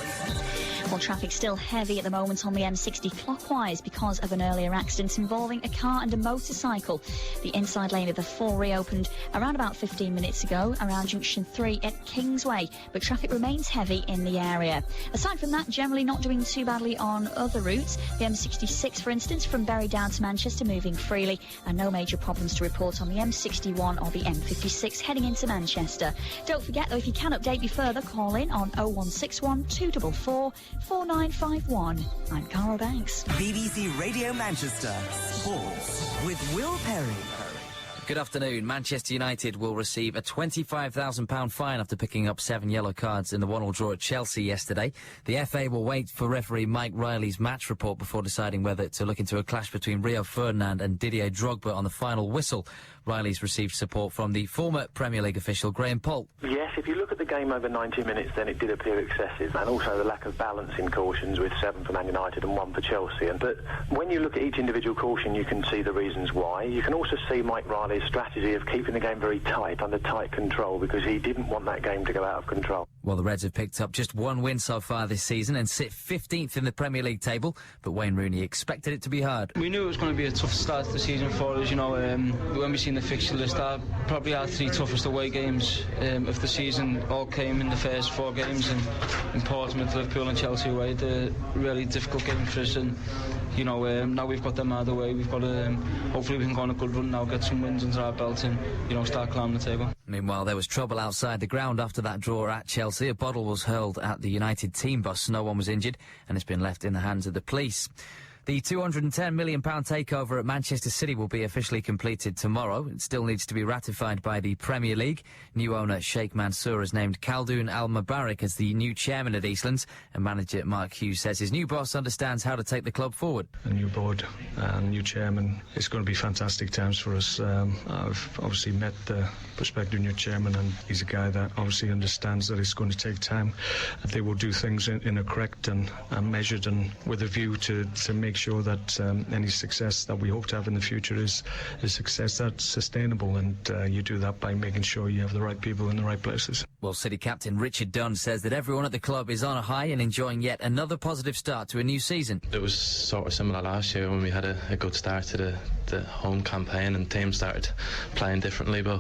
Well, traffic's still heavy at the moment on the M60 clockwise because of an earlier accident involving a car and a motorcycle. The inside lane of the 4 reopened around about 15 minutes ago around junction 3 at Kingsway, but traffic remains heavy in the area. Aside from that, generally not doing too badly on other routes. The M66, for instance, from Bury down to Manchester, moving freely, and no major problems to report on the M61 or the M56 heading into Manchester. Don't forget, though, if you can update me further, call in on 0161 244 4951. I'm Carol Banks. BBC Radio Manchester, Sports with Will Perry. Good afternoon. Manchester United will receive a £25,000 fine after picking up 7 yellow cards in the 1-1 draw at Chelsea yesterday. The FA will wait for referee Mike Riley's match report before deciding whether to look into a clash between Rio Ferdinand and Didier Drogba on the final whistle. Riley's received support from the former Premier League official Graham Poll. Yes, if you look at the game over 90 minutes, then it did appear excessive, and also the lack of balance in cautions with 7 for Man United and 1 for Chelsea. But when you look at each individual caution, you can see the reasons why. You can also see Mike Riley's strategy of keeping the game very tight, under tight control, because he didn't want that game to go out of control. Well, the Reds have picked up just 1 win so far this season and sit 15th in the Premier League table, but Wayne Rooney expected it to be hard. We knew it was going to be a tough start to the season for us, when we seen the fixture list, probably our 3 toughest away games of the season all came in the first 4 games in Portsmouth, Liverpool and Chelsea away. The really difficult game for us, and now we've got them out of the way. We've got to hopefully we can go on a good run now, get some wins under our belt and start climbing the table. Meanwhile, there was trouble outside the ground after that draw at Chelsea. A bottle was hurled at the United team bus. No one was injured and it's been left in the hands of the police. The £210 million takeover at Manchester City will be officially completed tomorrow. It still needs to be ratified by the Premier League. New owner Sheikh Mansour has named Khaldoon Al-Mubarak as the new chairman at Eastlands, and manager Mark Hughes says his new boss understands how to take the club forward. A new board and new chairman. It's going to be fantastic times for us. I've obviously met the prospective new chairman, and he's a guy that obviously understands that it's going to take time. They will do things in a correct and measured and with a view to make sure that any success that we hope to have in the future is success that's sustainable, and you do that by making sure you have the right people in the right places. Well, City captain Richard Dunn says that everyone at the club is on a high and enjoying yet another positive start to a new season. It was sort of similar last year when we had a good start to the home campaign and teams started playing differently, but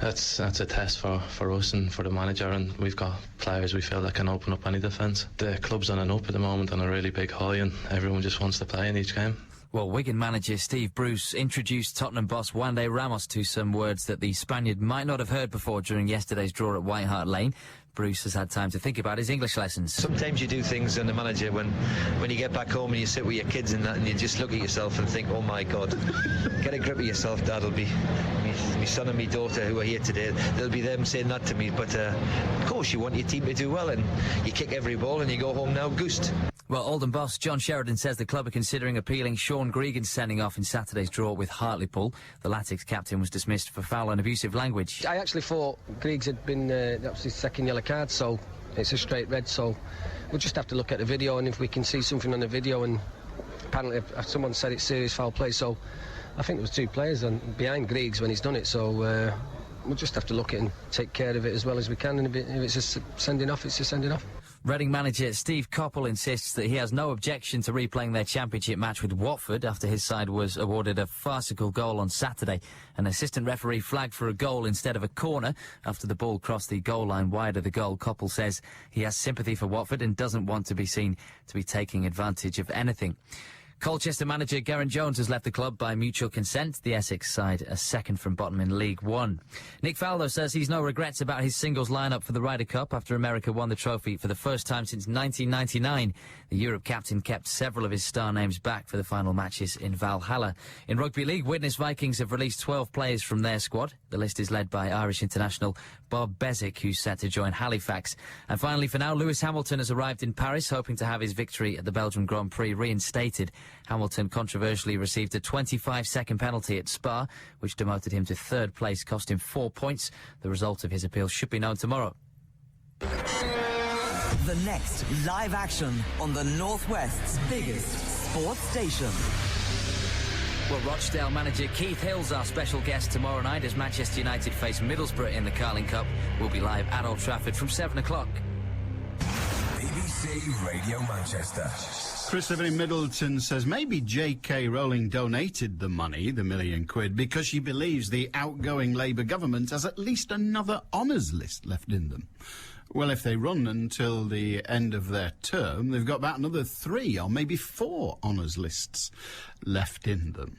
that's a test for us and for the manager, and we've got players we feel that can open up any defence. The club's on an up at the moment on a really big high, and everyone just wants to play in each game. Well, Wigan manager Steve Bruce introduced Tottenham boss Juande Ramos to some words that the Spaniard might not have heard before during yesterday's draw at White Hart Lane. Bruce has had time to think about his English lessons. Sometimes you do things on the manager when you get back home and you sit with your kids and that, and you just look at yourself and think, oh my God, get a grip of yourself, Dad. It'll be my son and my daughter who are here today. They'll be them saying that to me. But of course you want your team to do well, and you kick every ball and you go home now goosed. Well, Oldham boss John Sheridan says the club are considering appealing Sean Gregan's sending off in Saturday's draw with Hartlepool. The Latics captain was dismissed for foul and abusive language. I actually thought Griggs had been that was his second yellow card, so it's a straight red. So we'll just have to look at the video, and if we can see something on the video, and apparently someone said it's serious foul play, so I think there was two players behind Griggs when he's done it. So we'll just have to look at it and take care of it as well as we can. And if it's a sending off, it's a sending off. Reading manager Steve Coppell insists that he has no objection to replaying their championship match with Watford after his side was awarded a farcical goal on Saturday. An assistant referee flagged for a goal instead of a corner after the ball crossed the goal line wide of the goal. Coppell says he has sympathy for Watford and doesn't want to be seen to be taking advantage of anything. Colchester manager Geraint Jones has left the club by mutual consent. The Essex side are second from bottom in League One. Nick Faldo says he's no regrets about his singles lineup for the Ryder Cup after America won the trophy for the first time since 1999. The Europe captain kept several of his star names back for the final matches in Valhalla. In Rugby League, Widnes Vikings have released 12 players from their squad. The list is led by Irish international Bob Bezic, who's set to join Halifax. And finally, for now, Lewis Hamilton has arrived in Paris, hoping to have his victory at the Belgian Grand Prix reinstated. Hamilton controversially received a 25-second penalty at Spa, which demoted him to third place, cost him 4 points. The result of his appeal should be known tomorrow. The next live action on the Northwest's biggest sports station. Well, Rochdale manager Keith Hill's our special guest tomorrow night as Manchester United face Middlesbrough in the Carling Cup. We'll be live at Old Trafford from 7 o'clock. BBC Radio Manchester. Christopher in Middleton says maybe J.K. Rowling donated the money, the £1 million, because she believes the outgoing Labour government has at least another honours list left in them. Well, if they run until the end of their term, they've got about another 3 or maybe 4 honours lists left in them.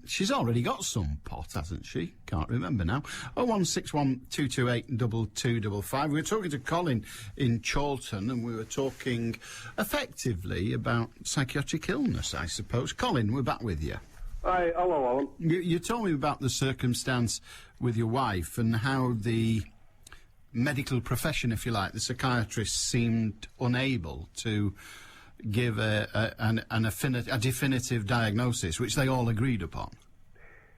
She's already got some pot, hasn't she? Can't remember now. 0161228 2255. We were talking to Colin in Chorlton, and we were talking effectively about psychiatric illness, I suppose. Colin, we're back with you. Hi, hello, Alan. You told me about the circumstance with your wife and how the medical profession, if you like, the psychiatrist, seemed unable to give a definitive diagnosis, which they all agreed upon.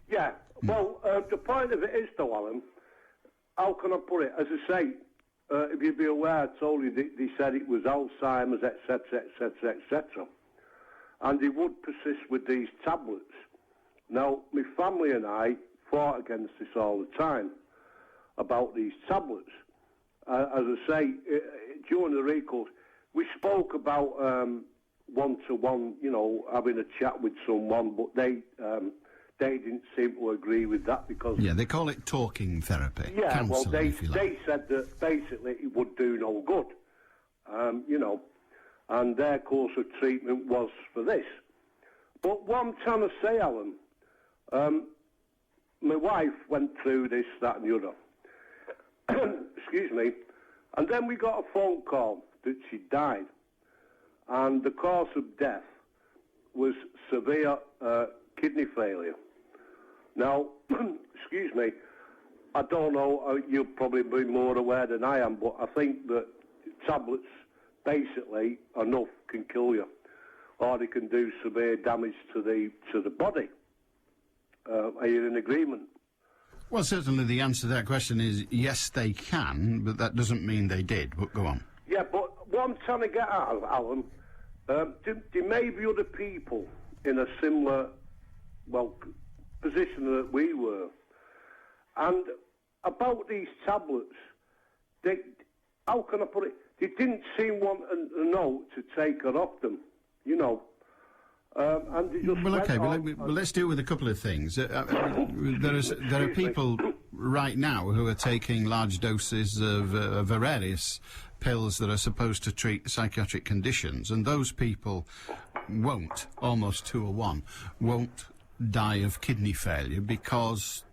Yeah, well, the point of it is, though, Alan, how can I put it? As I say, if you'd be aware, I told you they said it was Alzheimer's, etc., etc., etc., and they would persist with these tablets. Now, my family and I fought against this all the time about these tablets. As I say, during the recourse, we spoke about one-to-one, you know, having a chat with someone, but they didn't seem to agree with that because... Yeah, they call it talking therapy. Yeah, counselling, well, they if you like. said that basically it would do no good, you know, and their course of treatment was for this. But what I'm trying to say, Alan, my wife went through this, that and the other. Excuse me. And then we got a phone call that she died. And the cause of death was severe kidney failure. Now, excuse me, I don't know, you'll probably be more aware than I am, but I think that tablets, basically, enough can kill you, or they can do severe damage to the body. Are you in agreement? Well, certainly the answer to that question is yes, they can, but that doesn't mean they did. But go on. Yeah, but what I'm trying to get at, Alan, do maybe other people in a similar, position that we were, and about these tablets, how can I put it? They didn't seem want a note to take her off them, you know. And they just let's deal with a couple of things. There are people right now who are taking large doses of various pills that are supposed to treat psychiatric conditions, and those people won't, almost 2 or 1, won't die of kidney failure because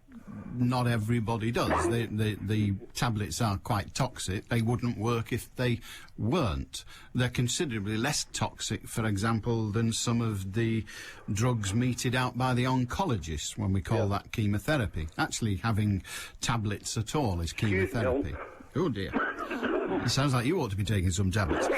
not everybody does. The tablets are quite toxic. They wouldn't work if they weren't. They're considerably less toxic, for example, than some of the drugs meted out by the oncologists when we call that chemotherapy. Actually, having tablets at all is chemotherapy. Oh, dear. It sounds like you ought to be taking some tablets.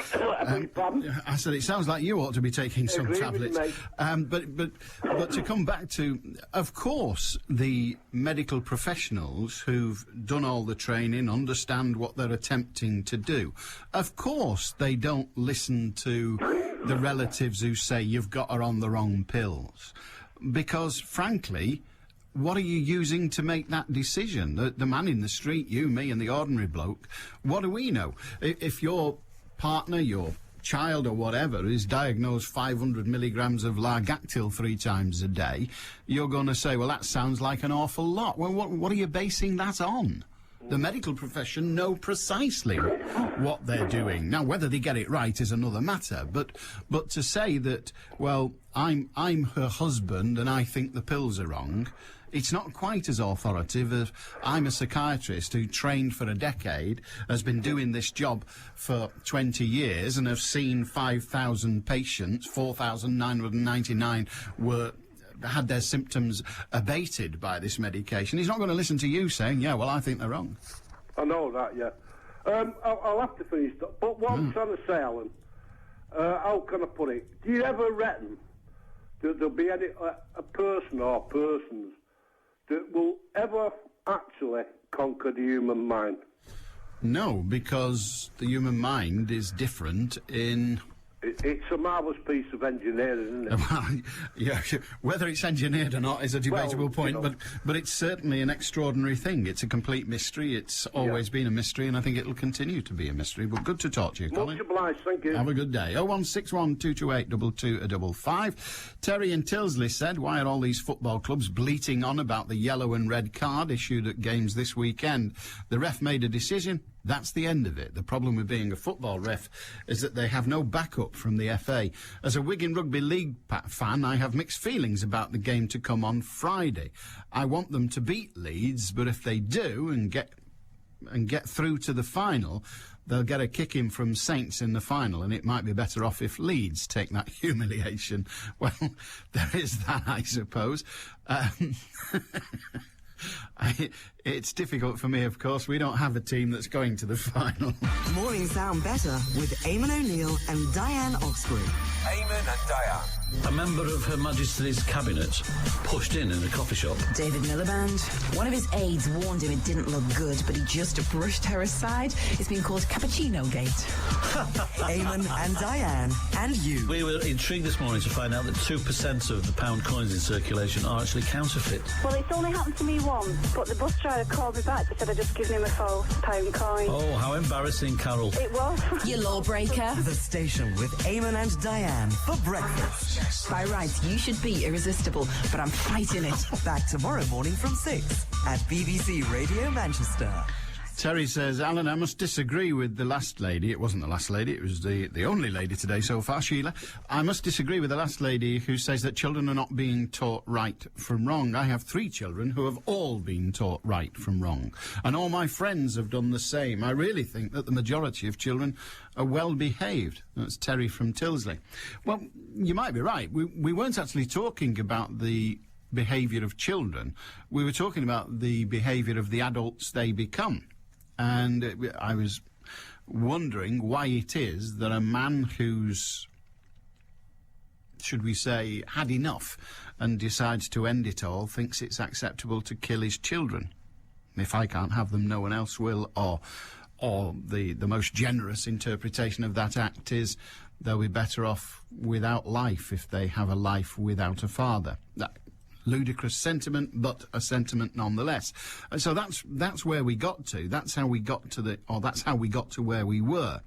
I said it sounds like you ought to be taking some tablets. But to come back to, of course, the medical professionals who've done all the training understand what they're attempting to do. Of course, they don't listen to the relatives who say you've got her on the wrong pills, because, frankly, what are you using to make that decision? The man in the street, you, me, and the ordinary bloke, what do we know? If your partner, your child or whatever is diagnosed 500 milligrams of Largactil 3 times a day, you're going to say, well, that sounds like an awful lot. Well, what are you basing that on? The medical profession know precisely what they're doing. Now, whether they get it right is another matter. But to say that, well, I'm her husband and I think the pills are wrong, it's not quite as authoritative as I'm a psychiatrist who trained for a decade, has been doing this job for 20 years and have seen 5,000 patients, 4,999 had their symptoms abated by this medication. He's not going to listen to you saying, yeah, well, I think they're wrong. I know that, yeah. I'll have to finish that. But what I'm trying to say, Alan, how can I put it? Do you ever reckon that there'll be a person or persons that will ever actually conquer the human mind? No, because the human mind is different in... It's a marvellous piece of engineering, isn't it? Well, yeah, whether it's engineered or not is a debatable point, but it's certainly an extraordinary thing. It's a complete mystery. It's always been a mystery, and I think it'll continue to be a mystery. But good to talk to you, Colin. Much obliged, thank you. Have a good day. 0161228 2255. Terry in Tilsley said, why are all these football clubs bleating on about the yellow and red card issued at games this weekend? The ref made a decision. That's the end of it. The problem with being a football ref is that they have no backup from the FA. As a Wigan Rugby League fan, I have mixed feelings about the game to come on Friday. I want them to beat Leeds, but if they do and get through to the final, they'll get a kick-in from Saints in the final, and it might be better off if Leeds take that humiliation. Well, there is that, I suppose. It's difficult for me, of course. We don't have a team that's going to the final. Mornings sound better with Eamon O'Neill and Diane Oxbury. Eamon and Diane. A member of Her Majesty's Cabinet pushed in a coffee shop. David Miliband. One of his aides warned him it didn't look good, but he just brushed her aside. It's been called Cappuccino Gate. Eamon and Diane and you. We were intrigued this morning to find out that 2% of the pound coins in circulation are actually counterfeit. Well, it's only happened to me once, but the bus driver called me back and said I'd just given him a false pound coin. Oh, how embarrassing, Carol. It was. You lawbreaker. The station with Eamon and Diane for breakfast. By rights, you should be irresistible, but I'm fighting it. Back tomorrow morning from 6 at BBC Radio Manchester. Terry says, Alan, I must disagree with the last lady. It wasn't the last lady, it was the only lady today so far, Sheila. I must disagree with the last lady who says that children are not being taught right from wrong. I have 3 children who have all been taught right from wrong. And all my friends have done the same. I really think that the majority of children are well behaved. That's Terry from Tilsley. Well, you might be right. We weren't actually talking about the behaviour of children. We were talking about the behaviour of the adults they become. And I was wondering why it is that a man who's, should we say, had enough and decides to end it all thinks it's acceptable to kill his children. If I can't have them, no one else will. Or the most generous interpretation of that act is they'll be better off without life if they have a life without a father. That ludicrous sentiment, but a sentiment nonetheless. And so that's where we got to. That's how we got to that's how we got to where we were.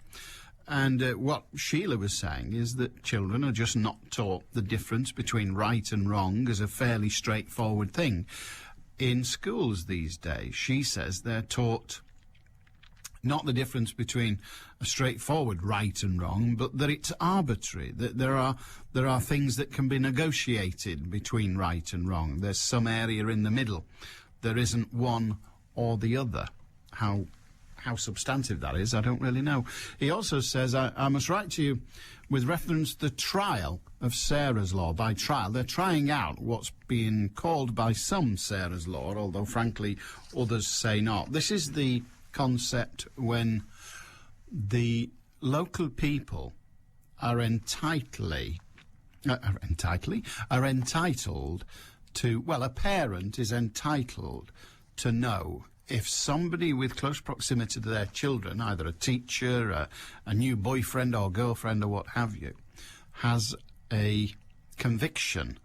And what Sheila was saying is that children are just not taught the difference between right and wrong as a fairly straightforward thing. In schools these days, she says they're taught not the difference between a straightforward right and wrong, but that it's arbitrary, that there are things that can be negotiated between right and wrong. There's some area in the middle. There isn't one or the other. How substantive that is, I don't really know. He also says, I must write to you with reference to the trial of Sarah's Law. By trial, they're trying out what's being called by some Sarah's Law, although frankly others say not. This is the concept when the local people are entitled to, well, a parent is entitled to know if somebody with close proximity to their children, either a teacher, a new boyfriend or girlfriend or what have you, has a conviction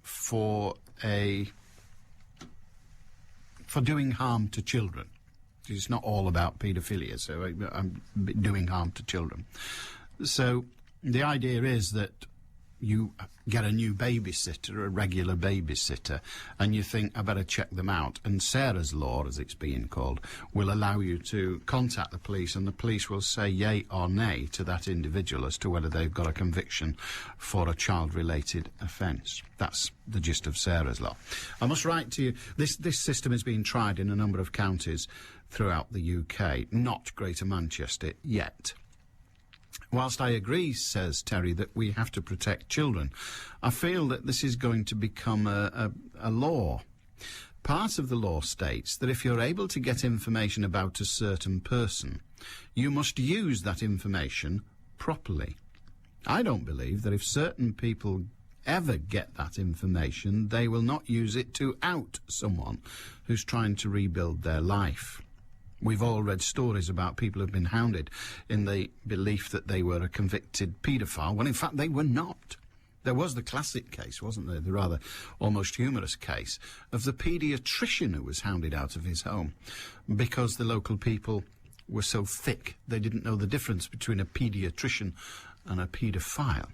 for doing harm to children. It's not all about paedophilia, so I'm doing harm to children. So the idea is that you get a new babysitter, a regular babysitter, and you think, I better check them out. And Sarah's Law, as it's being called, will allow you to contact the police, and the police will say yay or nay to that individual as to whether they've got a conviction for a child-related offence. That's the gist of Sarah's Law. I must write to you, this system is being tried in a number of counties throughout the UK, not Greater Manchester yet. Whilst I agree, says Terry, that we have to protect children, I feel that this is going to become a law. Part of the law states that if you're able to get information about a certain person, you must use that information properly. I don't believe that if certain people ever get that information, they will not use it to out someone who's trying to rebuild their life. We've all read stories about people who've been hounded in the belief that they were a convicted paedophile, when in fact they were not. There was the classic case, wasn't there, the rather almost humorous case of the paediatrician who was hounded out of his home because the local people were so thick they didn't know the difference between a paediatrician and a paedophile.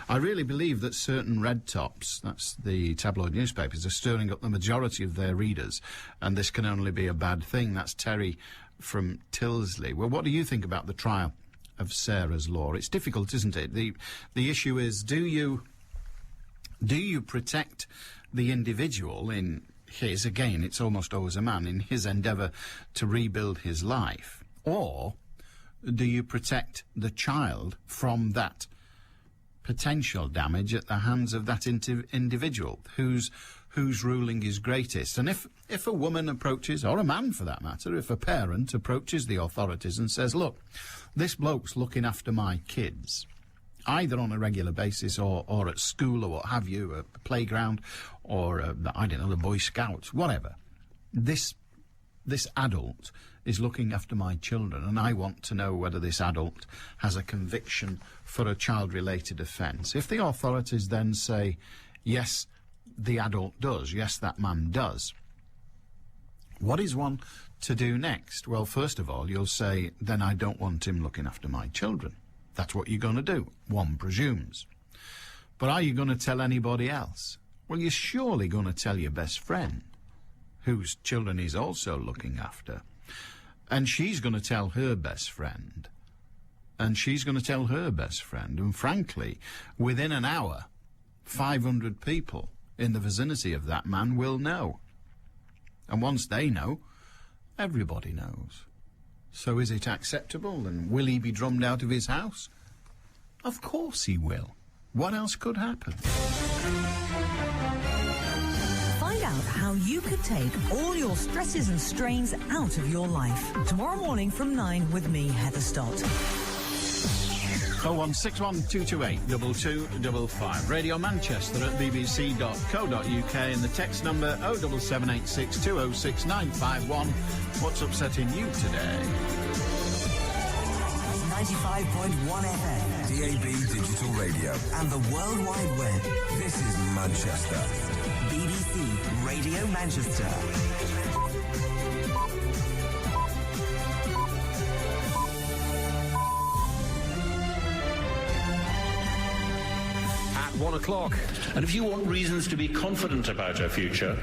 I really believe that certain red tops, that's the tabloid newspapers, are stirring up the majority of their readers, and this can only be a bad thing. That's Terry from Tilsley. Well, what do you think about the trial of Sarah's Law? It's difficult, isn't it? The issue is, do you protect the individual in his, again, it's almost always a man, in his endeavour to rebuild his life, or do you protect the child from that potential damage at the hands of that individual whose ruling is greatest? And if a woman approaches, or a man for that matter, if a parent approaches the authorities and says, look, this bloke's looking after my kids, either on a regular basis or at school or what have you, a playground or, I don't know, the Boy Scouts, whatever, this adult is looking after my children, and I want to know whether this adult has a conviction for a child-related offence. If the authorities then say, yes, the adult does, yes, that man does, what is one to do next? Well, first of all, you'll say, then I don't want him looking after my children. That's what you're going to do, one presumes. But are you going to tell anybody else? Well, you're surely going to tell your best friend, whose children he's also looking after. And she's going to tell her best friend. And she's going to tell her best friend. And frankly, within an hour, 500 people in the vicinity of that man will know. And once they know, everybody knows. So is it acceptable, and will he be drummed out of his house? Of course he will. What else could happen? Find out how you could take all your stresses and strains out of your life. Tomorrow morning from 9 with me, Heather Stott. 0161228 2255. Radio Manchester at bbc.co.uk and the text number 07786 206 951. What's upsetting you today? 95.1 FM, DAB digital radio, and the World Wide Web. This is Manchester. BBC Radio Manchester. At 1 o'clock. And if you want reasons to be confident about our future,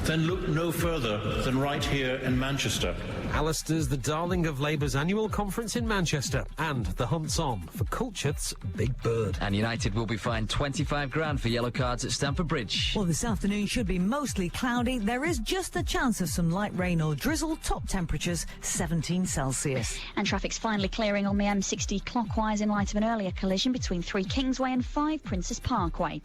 then look no further than right here in Manchester. Alistair's the darling of Labour's annual conference in Manchester, and the hunt's on for Culcheth's Big Bird. And United will be fined 25 grand for yellow cards at Stamford Bridge. Well, this afternoon should be mostly cloudy. There is just a chance of some light rain or drizzle. Top temperatures 17 Celsius. And traffic's finally clearing on the M60 clockwise in light of an earlier collision between 3 Kingsway and 5 Princess Parkway.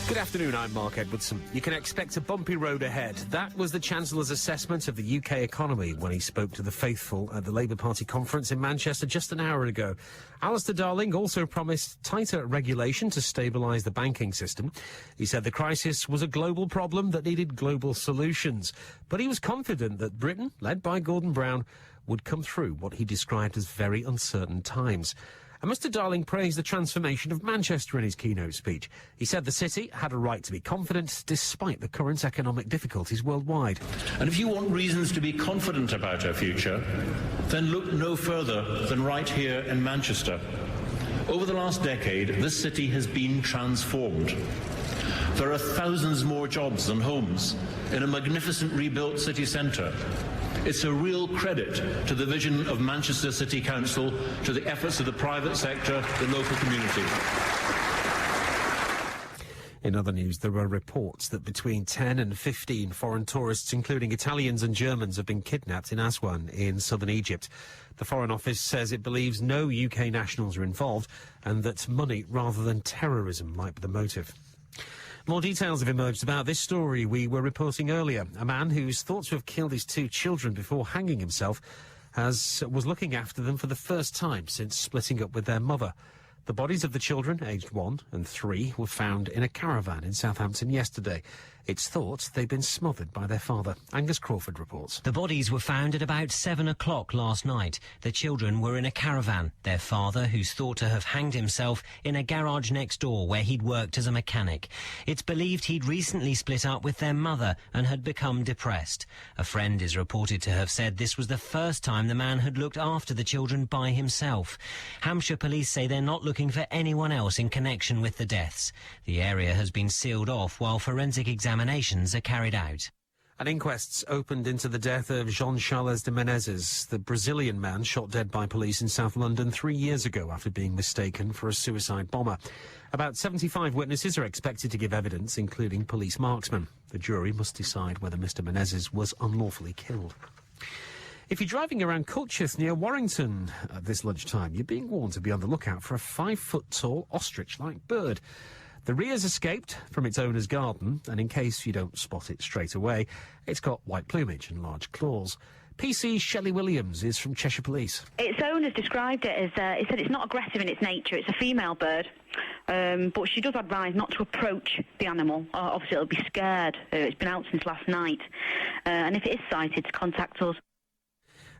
Good afternoon, I'm Mark Edwardson. You can expect a bumpy road ahead. That was the Chancellor's assessment of the UK economy when he spoke to the faithful at the Labour Party conference in Manchester just an hour ago. Alistair Darling also promised tighter regulation to stabilise the banking system. He said the crisis was a global problem that needed global solutions. But he was confident that Britain, led by Gordon Brown, would come through what he described as very uncertain times. And Mr Darling praised the transformation of Manchester in his keynote speech. He said the city had a right to be confident despite the current economic difficulties worldwide. And if you want reasons to be confident about our future, then look no further than right here in Manchester. Over the last decade, this city has been transformed. There are thousands more jobs and homes in a magnificent rebuilt city centre. It's a real credit to the vision of Manchester City Council, to the efforts of the private sector, the local community. In other news, there are reports that between 10 and 15 foreign tourists, including Italians and Germans, have been kidnapped in Aswan in southern Egypt. The Foreign Office says it believes no UK nationals are involved and that money rather than terrorism might be the motive. More details have emerged about this story we were reporting earlier. A man who's thought to have killed his 2 children before hanging himself was looking after them for the first time since splitting up with their mother. The bodies of the children, aged 1 and 3, were found in a caravan in Southampton yesterday. It's thought they'd been smothered by their father. Angus Crawford reports. The bodies were found at about 7 o'clock last night. The children were in a caravan. Their father, who's thought to have hanged himself, in a garage next door where he'd worked as a mechanic. It's believed he'd recently split up with their mother and had become depressed. A friend is reported to have said this was the first time the man had looked after the children by himself. Hampshire police say they're not looking for anyone else in connection with the deaths. The area has been sealed off while forensic examinations are carried out. An inquest's opened into the death of Jean-Charles de Menezes, the Brazilian man shot dead by police in South London 3 years ago after being mistaken for a suicide bomber. About 75 witnesses are expected to give evidence, including police marksmen. The jury must decide whether Mr Menezes was unlawfully killed. If you're driving around Culcheth near Warrington at this lunchtime, you're being warned to be on the lookout for a 5-foot-tall ostrich-like bird. The rear's escaped from its owner's garden, and in case you don't spot it straight away, it's got white plumage and large claws. PC's Shelley Williams is from Cheshire Police. Its owners described it as, it said it's not aggressive in its nature, it's a female bird, but she does advise not to approach the animal. Obviously it'll be scared, it's been out since last night, and if it is sighted, to contact us.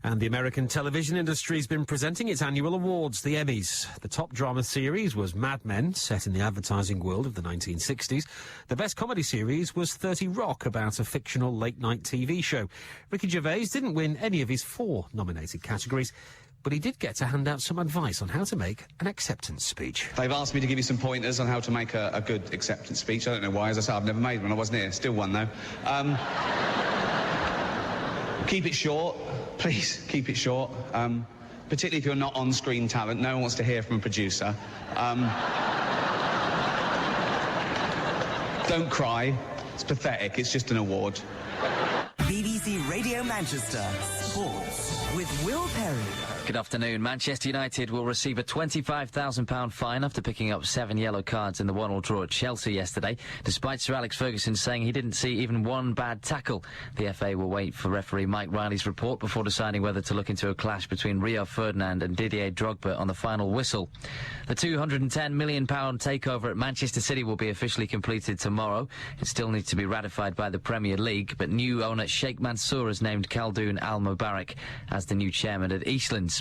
And the American television industry's been presenting its annual awards, the Emmys. The top drama series was Mad Men, set in the advertising world of the 1960s. The best comedy series was 30 Rock, about a fictional late-night TV show. Ricky Gervais didn't win any of his 4 nominated categories, but he did get to hand out some advice on how to make an acceptance speech. They've asked me to give you some pointers on how to make a good acceptance speech. I don't know why. As I say, I've never made one. I wasn't here. Still one, though. Keep it short. Please, keep it short. Particularly if you're not on-screen talent. No one wants to hear from a producer. Don't cry. It's pathetic. It's just an award. BBC Radio Manchester Sports with Will Perry. Good afternoon. Manchester United will receive a £25,000 fine after picking up 7 yellow cards in the 1-1 draw at Chelsea yesterday, despite Sir Alex Ferguson saying he didn't see even one bad tackle. The FA will wait for referee Mike Riley's report before deciding whether to look into a clash between Rio Ferdinand and Didier Drogba on the final whistle. The £210 million takeover at Manchester City will be officially completed tomorrow. It still needs to be ratified by the Premier League, but new owner Sheikh Mansour has named Khaldoon Al Mubarak as the new chairman at Eastlands.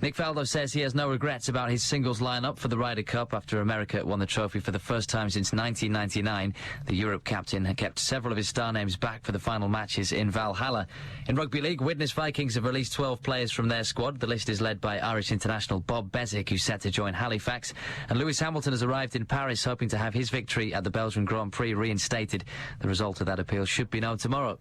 Nick Faldo says he has no regrets about his singles lineup for the Ryder Cup after America won the trophy for the first time since 1999. The Europe captain had kept several of his star names back for the final matches in Valhalla. In Rugby League, Widnes Vikings have released 12 players from their squad. The list is led by Irish international Bob Beswick, who's set to join Halifax. And Lewis Hamilton has arrived in Paris, hoping to have his victory at the Belgian Grand Prix reinstated. The result of that appeal should be known tomorrow.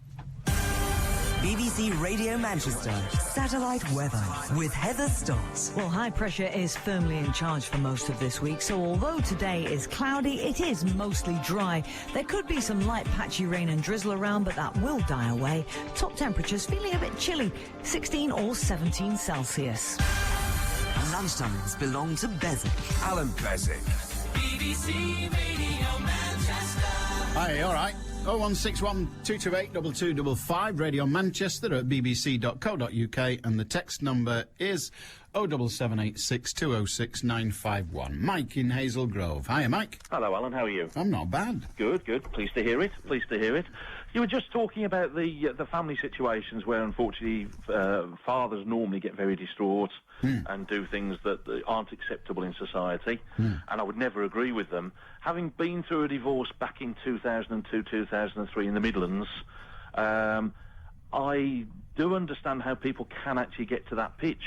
BBC Radio Manchester satellite weather with Heather Stotts. Well, high pressure is firmly in charge for most of this week, so although today is cloudy, it is mostly dry. There could be some light patchy rain and drizzle around, but that will die away. Top temperatures feeling a bit chilly, 16 or 17 Celsius. Lunchtimes belong to Beswick. Allan Beswick. BBC Radio Manchester. Hi, all right. 0161 228 2255, Radio Manchester at bbc.co.uk, and the text number is 07786 206 951. Mike in Hazel Grove. Hiya, Mike. Hello, Alan. How are you? I'm not bad. Good, good. Pleased to hear it. Pleased to hear it. You were just talking about the family situations where, unfortunately, fathers normally get very distraught and do things that aren't acceptable in society, and I would never agree with them. Having been through a divorce back in 2002, 2003 in the Midlands, I do understand how people can actually get to that pitch.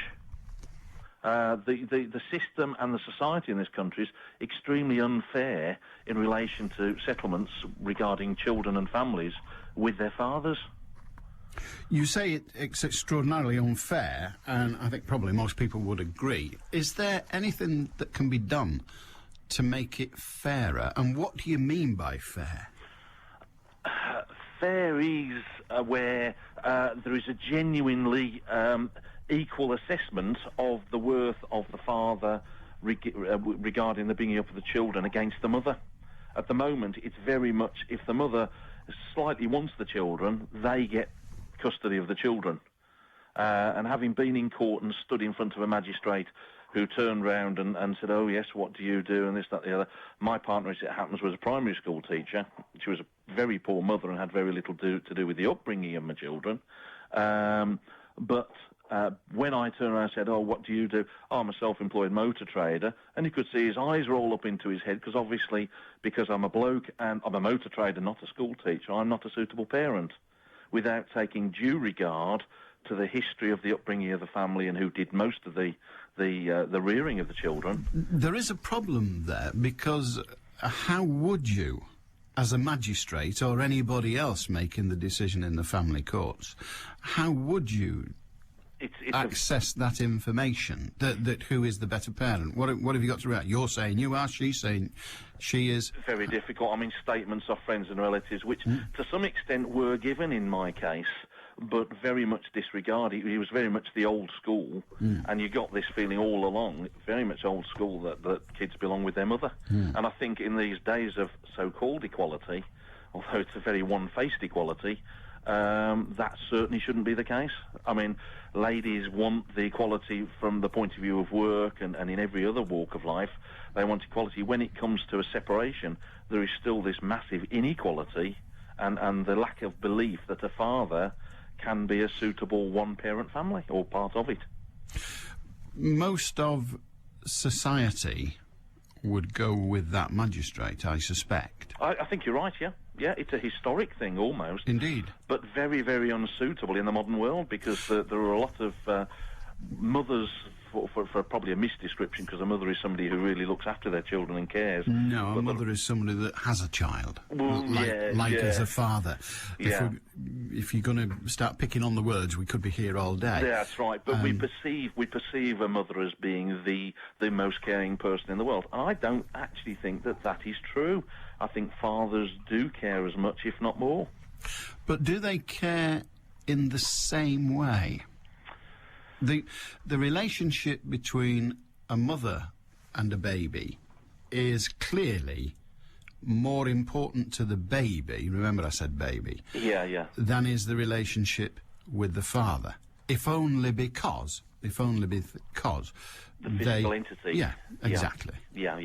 The system and the society in this country is extremely unfair in relation to settlements regarding children and families with their fathers. You say it's extraordinarily unfair, and I think probably most people would agree. Is there anything that can be done to make it fairer? And what do you mean by fair? Fair is where there is a genuinely equal assessment of the worth of the father regarding the bringing up of the children against the mother. At the moment, it's very much, if the mother slightly wants the children, they get custody of the children. And having been in court and stood in front of a magistrate who turned round and said, oh, yes, what do you do, and this, that, the other. My partner, as it happens, was a primary school teacher. She was a very poor mother and had very little to do with the upbringing of my children. But when I turned around and said, oh, what do you do? Oh, I'm a self-employed motor trader. And you could see his eyes roll up into his head because obviously, because I'm a bloke and I'm a motor trader, not a school teacher, I'm not a suitable parent, without taking due regard to the history of the upbringing of the family and who did most of the rearing of the children. There is a problem there because how would you, as a magistrate or anybody else making the decision in the family courts, how would you access that information, that who is the better parent? What have you got to react? You're saying you are, she's saying she is. Very difficult. I mean, statements of friends and relatives, which to some extent were given in my case, but very much disregarded. He was very much the old school, and you got this feeling all along, very much old school, that kids belong with their mother. And I think in these days of so-called equality, although it's a very one-faced equality, that certainly shouldn't be the case. I mean, ladies want the equality from the point of view of work and in every other walk of life. They want equality. When it comes to a separation, there is still this massive inequality and the lack of belief that a father can be a suitable one-parent family or part of it. Most of society would go with that magistrate, I suspect. I think you're right, yeah. Yeah, it's a historic thing, almost. Indeed. But very, very unsuitable in the modern world, because there are a lot of mothers, for probably a misdescription, because a mother is somebody who really looks after their children and cares. No, a mother is somebody that has a child, as a father. Yeah. If you're going to start picking on the words, we could be here all day. Yeah, that's right. But we perceive a mother as being the most caring person in the world, and I don't actually think that is true. I think fathers do care as much, if not more. But do they care in the same way? The relationship between a mother and a baby is clearly more important to the baby, remember I said baby, than is the relationship with the father. If only because the physical entity. Yeah, exactly. Yeah.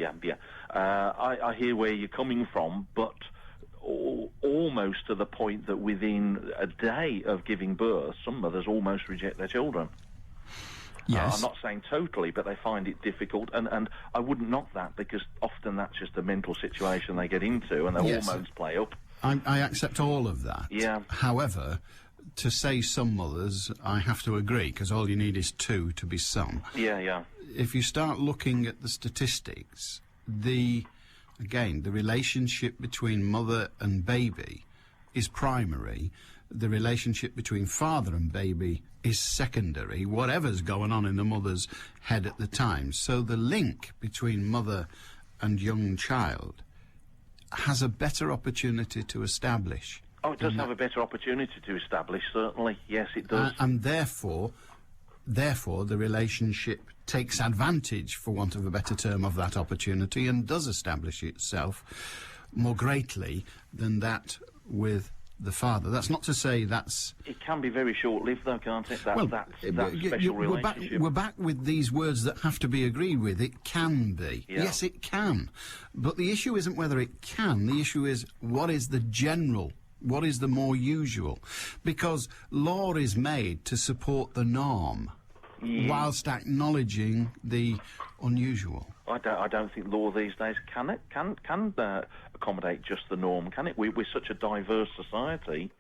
I hear where you're coming from, but almost to the point that within a day of giving birth, some mothers almost reject their children. Yes. I'm not saying totally, but they find it difficult, and I wouldn't knock that, because often that's just a mental situation they get into, and their hormones play up. I accept all of that. Yeah. However, to say some mothers, I have to agree, because all you need is two to be some. Yeah. If you start looking at the statistics, the relationship between mother and baby is primary. The relationship between father and baby is secondary, whatever's going on in the mother's head at the time. So the link between mother and young child has a better opportunity to establish. Oh, it does have a better opportunity to establish, certainly. Yes, it does. And therefore, the relationship takes advantage, for want of a better term, of that opportunity and does establish itself more greatly than that with the father. That's not to say that's... It can be very short-lived, though, can't it? That special relationship. We're back with these words that have to be agreed with. It can be. Yeah. Yes, it can. But the issue isn't whether it can. The issue is, what is the general... What is the more usual? Because law is made to support the norm, whilst acknowledging the unusual. I don't think law these days can accommodate just the norm, can it? We're such a diverse society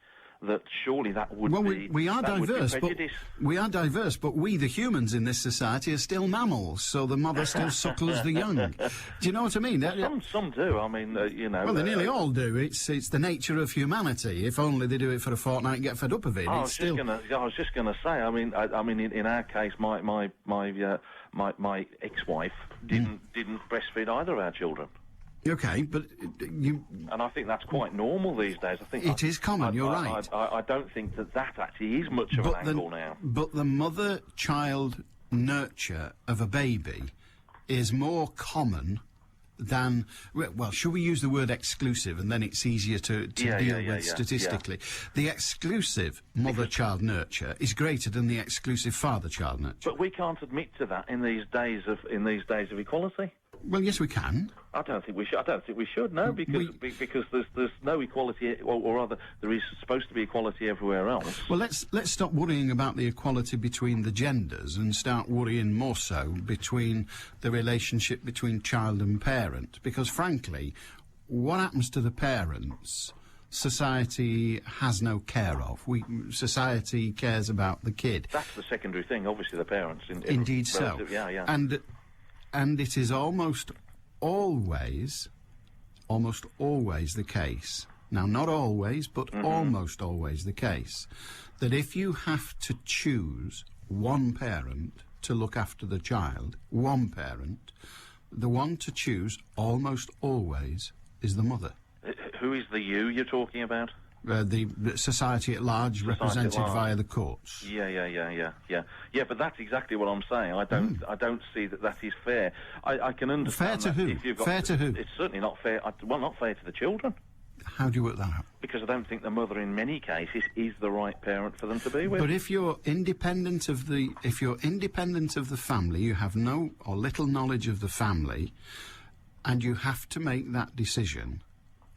that surely that would be... we are diverse, but we, the humans in this society, are still mammals, so the mother still suckles the young. Do you know what I mean? Some do. I mean, Well, they nearly all do. It's the nature of humanity. If only they do it for a fortnight and get fed up of it. I was just going to say. I mean, in our case, my ex-wife didn't breastfeed either of our children. Okay, but and I think that's quite normal these days. I think it is common. You're right. I don't think that actually is much of an angle now. But the mother-child nurture of a baby is more common than... Well, should we use the word exclusive, and then it's easier to deal with statistically. Yeah. The exclusive mother-child nurture is greater than the exclusive father-child nurture. But we can't admit to that in these days of equality. Well, yes, we can. I don't think we should. No, because there's no equality, or rather, there is supposed to be equality everywhere else. Well, let's stop worrying about the equality between the genders and start worrying more so between the relationship between child and parent. Because, frankly, what happens to the parents, society has no care of. Society cares about the kid. That's the secondary thing, obviously, the parents. Indeed so. Yeah. And it is almost always the case, now not always, but almost always the case, that if you have to choose one parent to look after the child, one parent, the one to choose almost always is the mother. Who is the you you're talking about? The society at large, represented via the courts. Yeah, but that's exactly what I'm saying. I don't see that is fair. I can understand. Fair to who? Fair to who? It's certainly not fair. Not fair to the children. How do you work that out? Because I don't think the mother, in many cases, is the right parent for them to be with. But if you're independent of the family, you have no or little knowledge of the family, and you have to make that decision.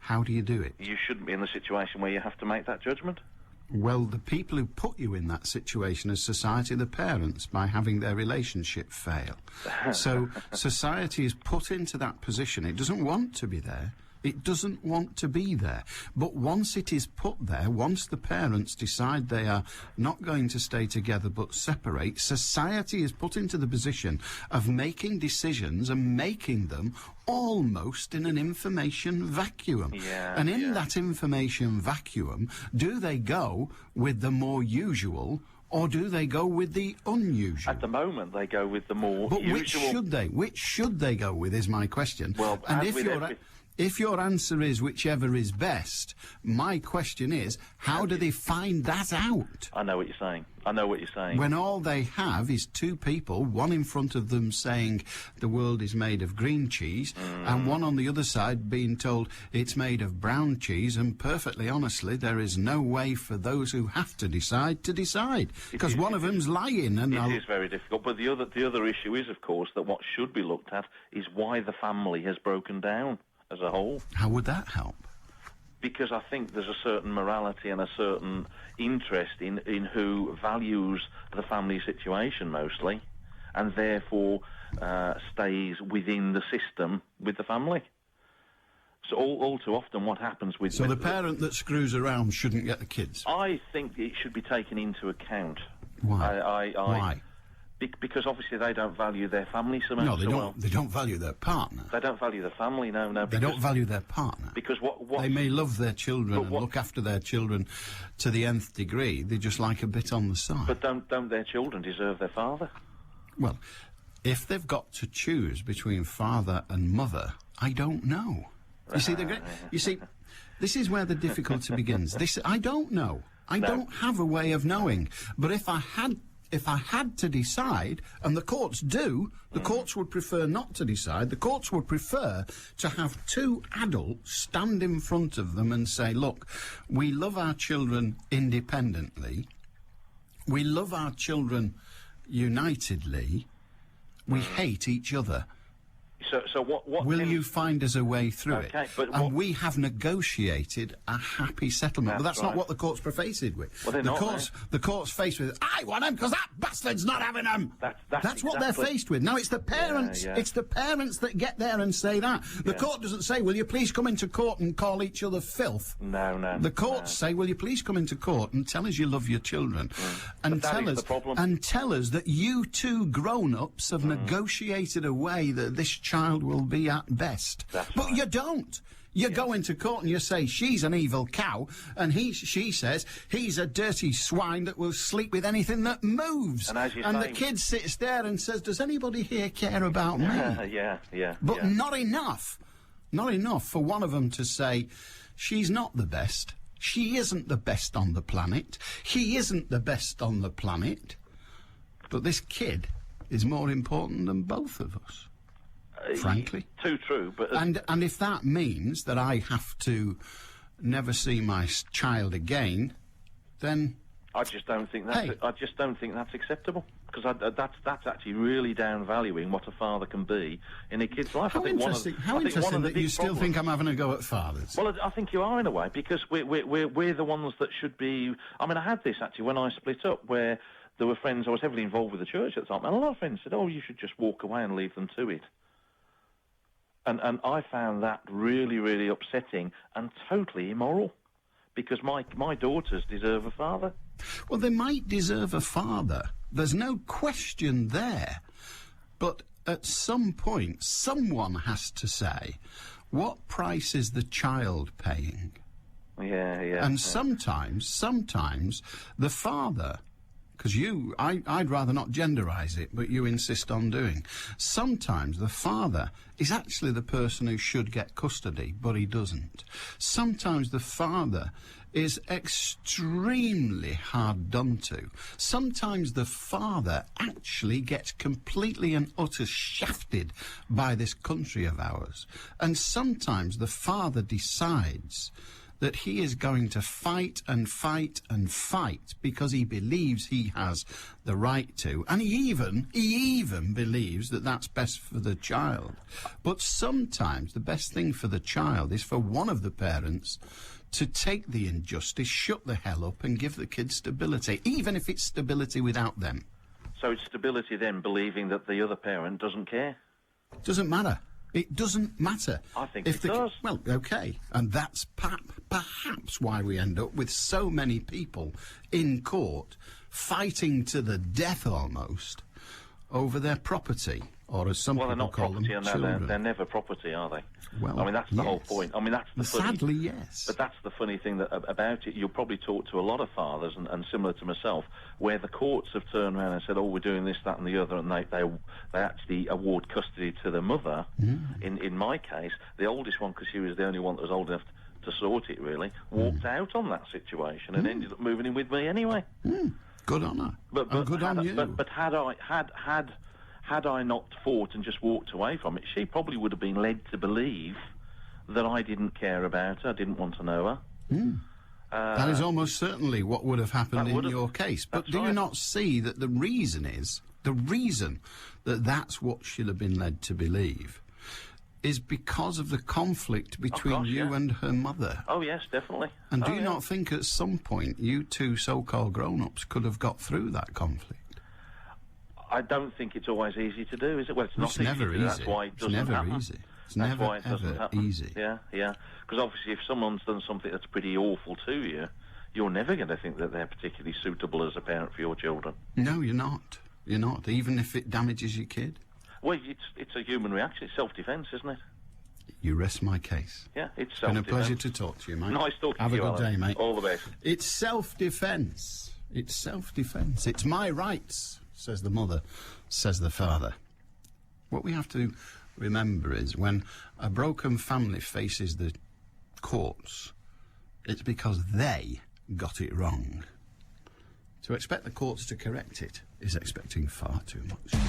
How do you do it? You shouldn't be in the situation where you have to make that judgment. Well, the people who put you in that situation as society, the parents, by having their relationship fail. So society is put into that position. It doesn't want to be there, It doesn't want to be there. But once it is put there, once the parents decide they are not going to stay together but separate, society is put into the position of making decisions and making them almost in an information vacuum. And in that information vacuum, do they go with the more usual, or do they go with the unusual? At the moment, they go with the more but usual. which should they? Which should they go with is my question. Well, and if your answer is whichever is best, my question is, how do they find that out? I know what you're saying. When all they have is two people, one in front of them saying the world is made of green cheese, and one on the other side being told it's made of brown cheese, and perfectly honestly, there is no way for those who have to decide, because one of them's lying. And it is very difficult. But the other issue is, of course, that what should be looked at is why the family has broken down as a whole. How would that help? Because I think there's a certain morality and a certain interest in who values the family situation mostly, and therefore stays within the system with the family. So all too often what happens with... So the parent that screws around shouldn't get the kids? I think it should be taken into account. Why? Why? Because obviously they don't value their family so much. No, they don't. They don't value their partner. They don't value the family. No. They don't value their partner. Because what they may love their children and look after their children to the nth degree. They just like a bit on the side. But don't their children deserve their father? Well, if they've got to choose between father and mother, I don't know. You see, this is where the difficulty begins. I don't know. I don't have a way of knowing. But if I had to decide, and the courts do, the courts would prefer not to decide. The courts would prefer to have two adults stand in front of them and say, look, we love our children independently. We love our children unitedly. We hate each other. So what will you find us a way through it? But we have negotiated a happy settlement. But that's not what the court's faced with. Well, the court's faced with, I want them because that bastard's not having them. That's what they're faced with. Now, it's the parents. Yeah. It's the parents that get there and say that. The court doesn't say, will you please come into court and call each other filth? No. The courts say, will you please come into court and tell us you love your children, and tell us that you two grown-ups have negotiated a way that this child will be at best. But you don't. You go into court and you say she's an evil cow, and she says he's a dirty swine that will sleep with anything that moves. And the kid sits there and says, does anybody here care about me? But not enough. Not enough for one of them to say, she's not the best. She isn't the best on the planet. He isn't the best on the planet. But this kid is more important than both of us. Frankly. Too true, but... And if that means that I have to never see my child again, then... I just don't think that's acceptable, because that's actually really downvaluing what a father can be in a kid's life. How interesting that you still think I'm having a go at fathers. Well, I think you are in a way, because we're the ones that should be... I mean, I had this actually when I split up, where there were friends, I was heavily involved with the church at the time, and a lot of friends said, oh, you should just walk away and leave them to it. And I found that really, really upsetting and totally immoral, because my daughters deserve a father. Well, they might deserve a father. There's no question there. But at some point, someone has to say, what price is the child paying? Yeah. And sometimes the father... Because I'd rather not genderise it, but you insist on doing. Sometimes the father is actually the person who should get custody, but he doesn't. Sometimes the father is extremely hard done to. Sometimes the father actually gets completely and utterly shafted by this country of ours. And sometimes the father decides that he is going to fight and fight and fight because he believes he has the right to. And he even believes that that's best for the child. But sometimes the best thing for the child is for one of the parents to take the injustice, shut the hell up and give the kid stability, even if it's stability without them. So it's stability then, believing that the other parent doesn't care? Doesn't matter. It doesn't matter. I think it does. Well, OK. And that's perhaps why we end up with so many people in court fighting to the death almost over their property, or as some people call them, children. They're never property, are they? Well, I mean, that's the whole point. I mean, that's the sadly, yes. But that's the funny thing about it. You'll probably talk to a lot of fathers, and similar to myself, where the courts have turned around and said, "Oh, we're doing this, that, and the other," and they actually award custody to the mother. In my case, the oldest one, because she was the only one that was old enough to sort it, really, walked out on that situation and ended up moving in with me anyway. Good on her. But good on you. But had I not fought and just walked away from it, she probably would have been led to believe that I didn't care about her, I didn't want to know her. That is almost certainly what would have happened in your case. But do you not see that the reason that that's what she'll have been led to believe is because of the conflict between you and her mother? Oh, yes, definitely. And do you not think at some point you two so-called grown-ups could have got through that conflict? I don't think it's always easy to do, is it? Well, it's not never easy. That's why it doesn't happen. It's never, ever easy. Yeah. Because obviously if someone's done something that's pretty awful to you, you're never going to think that they're particularly suitable as a parent for your children. No, you're not. You're not, even if it damages your kid. Well, it's a human reaction. It's self-defence, isn't it? You rest my case. Yeah, it's It's self-defence. been a pleasure to talk to you, mate. Nice talking Have to you, a good Alan. day, mate. All the best. It's self-defence. It's self-defence. It's my rights, says the mother, says the father. What we have to remember is when a broken family faces the courts, it's because they got it wrong. To expect the courts to correct it is expecting far too much.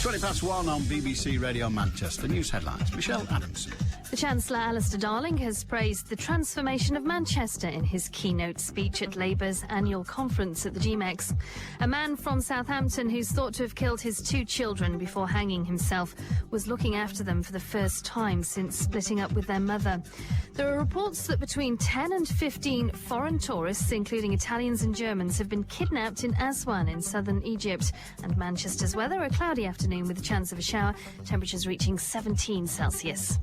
1:20 on BBC Radio Manchester. News headlines. Michelle Adamson. The Chancellor Alistair Darling has praised the transformation of Manchester in his keynote speech at Labour's annual conference at the GMEX. A man from Southampton who's thought to have killed his 2 children before hanging himself was looking after them for the first time since splitting up with their mother. There are reports that between 10 and 15 foreign tourists, including Italians and Germans, have been kidnapped in Aswan in southern Egypt. And Manchester's weather, a cloudy afternoon with a chance of a shower, temperatures reaching 17 Celsius.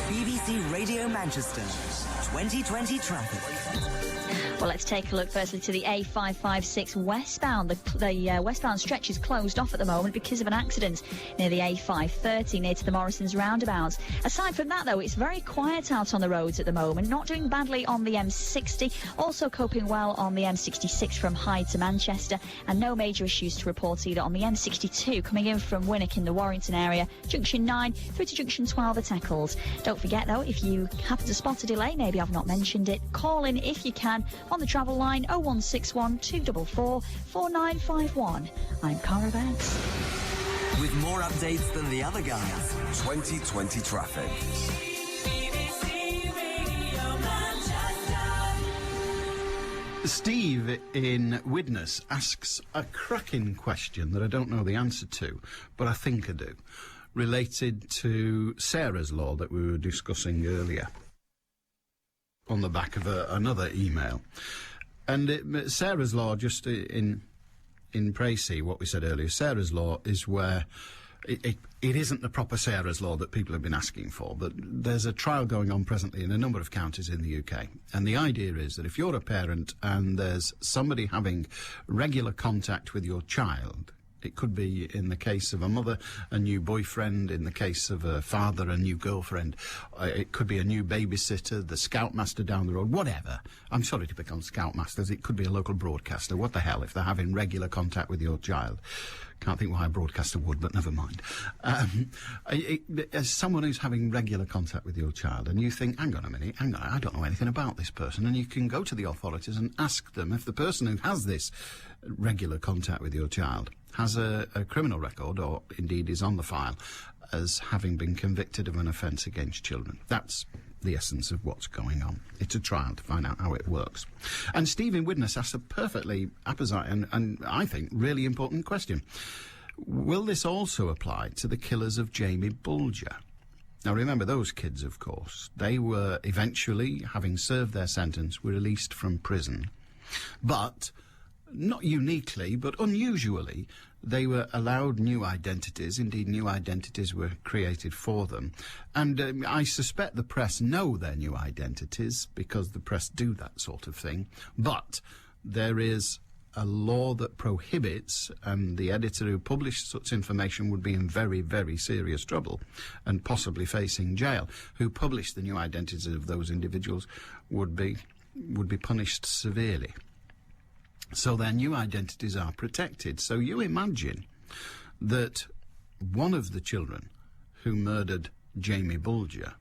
BBC Radio Manchester 2020 traffic. Well, let's take a look firstly to the A556 westbound. The westbound stretch is closed off at the moment because of an accident near the A530 near to the Morrison's roundabout. Aside from that, though, it's very quiet out on the roads at the moment. Not doing badly on the M60, also coping well on the M66 from Hyde to Manchester, and no major issues to report either on the M62 coming in from Winwick in the Warrington area, Junction 9 through to Junction 12 at Eccles. Don't forget, though, if you happen to spot a delay, maybe I've not mentioned it, call in if you can on the travel line 0161 244 4951. I'm Cara Banks. With more updates than the other guys, 2020 traffic. Steve in Widnes asks a cracking question that I don't know the answer to, but I think I do, related to Sarah's Law that we were discussing earlier on the back of another email. And Sarah's Law, just in précis, what we said earlier, Sarah's Law is where it isn't the proper Sarah's Law that people have been asking for, but there's a trial going on presently in a number of counties in the UK. And the idea is that if you're a parent and there's somebody having regular contact with your child, it could be, in the case of a mother, a new boyfriend. In the case of a father, a new girlfriend. It could be a new babysitter, the scoutmaster down the road, whatever. I'm sorry to pick on scoutmasters. It could be a local broadcaster. What the hell if they're having regular contact with your child? Can't think why a broadcaster would, but never mind. As someone who's having regular contact with your child, and you think, hang on a minute, I don't know anything about this person, and you can go to the authorities and ask them if the person who has this regular contact with your child has a criminal record, or indeed is on the file as having been convicted of an offence against children. That's the essence of what's going on. It's a trial to find out how it works. And Stephen Widnes asked a perfectly apposite and I think really important question. Will this also apply to the killers of Jamie Bulger? Now remember, those kids, of course, they were eventually, having served their sentence, were released from prison. But not uniquely, but unusually, they were allowed new identities. Indeed, new identities were created for them. And I suspect the press know their new identities because the press do that sort of thing. But there is a law that prohibits, and the editor who published such information would be in very, very serious trouble and possibly facing jail. Who published the new identities of those individuals would be punished severely. So their new identities are protected. So you imagine that one of the children who murdered Jamie Bulger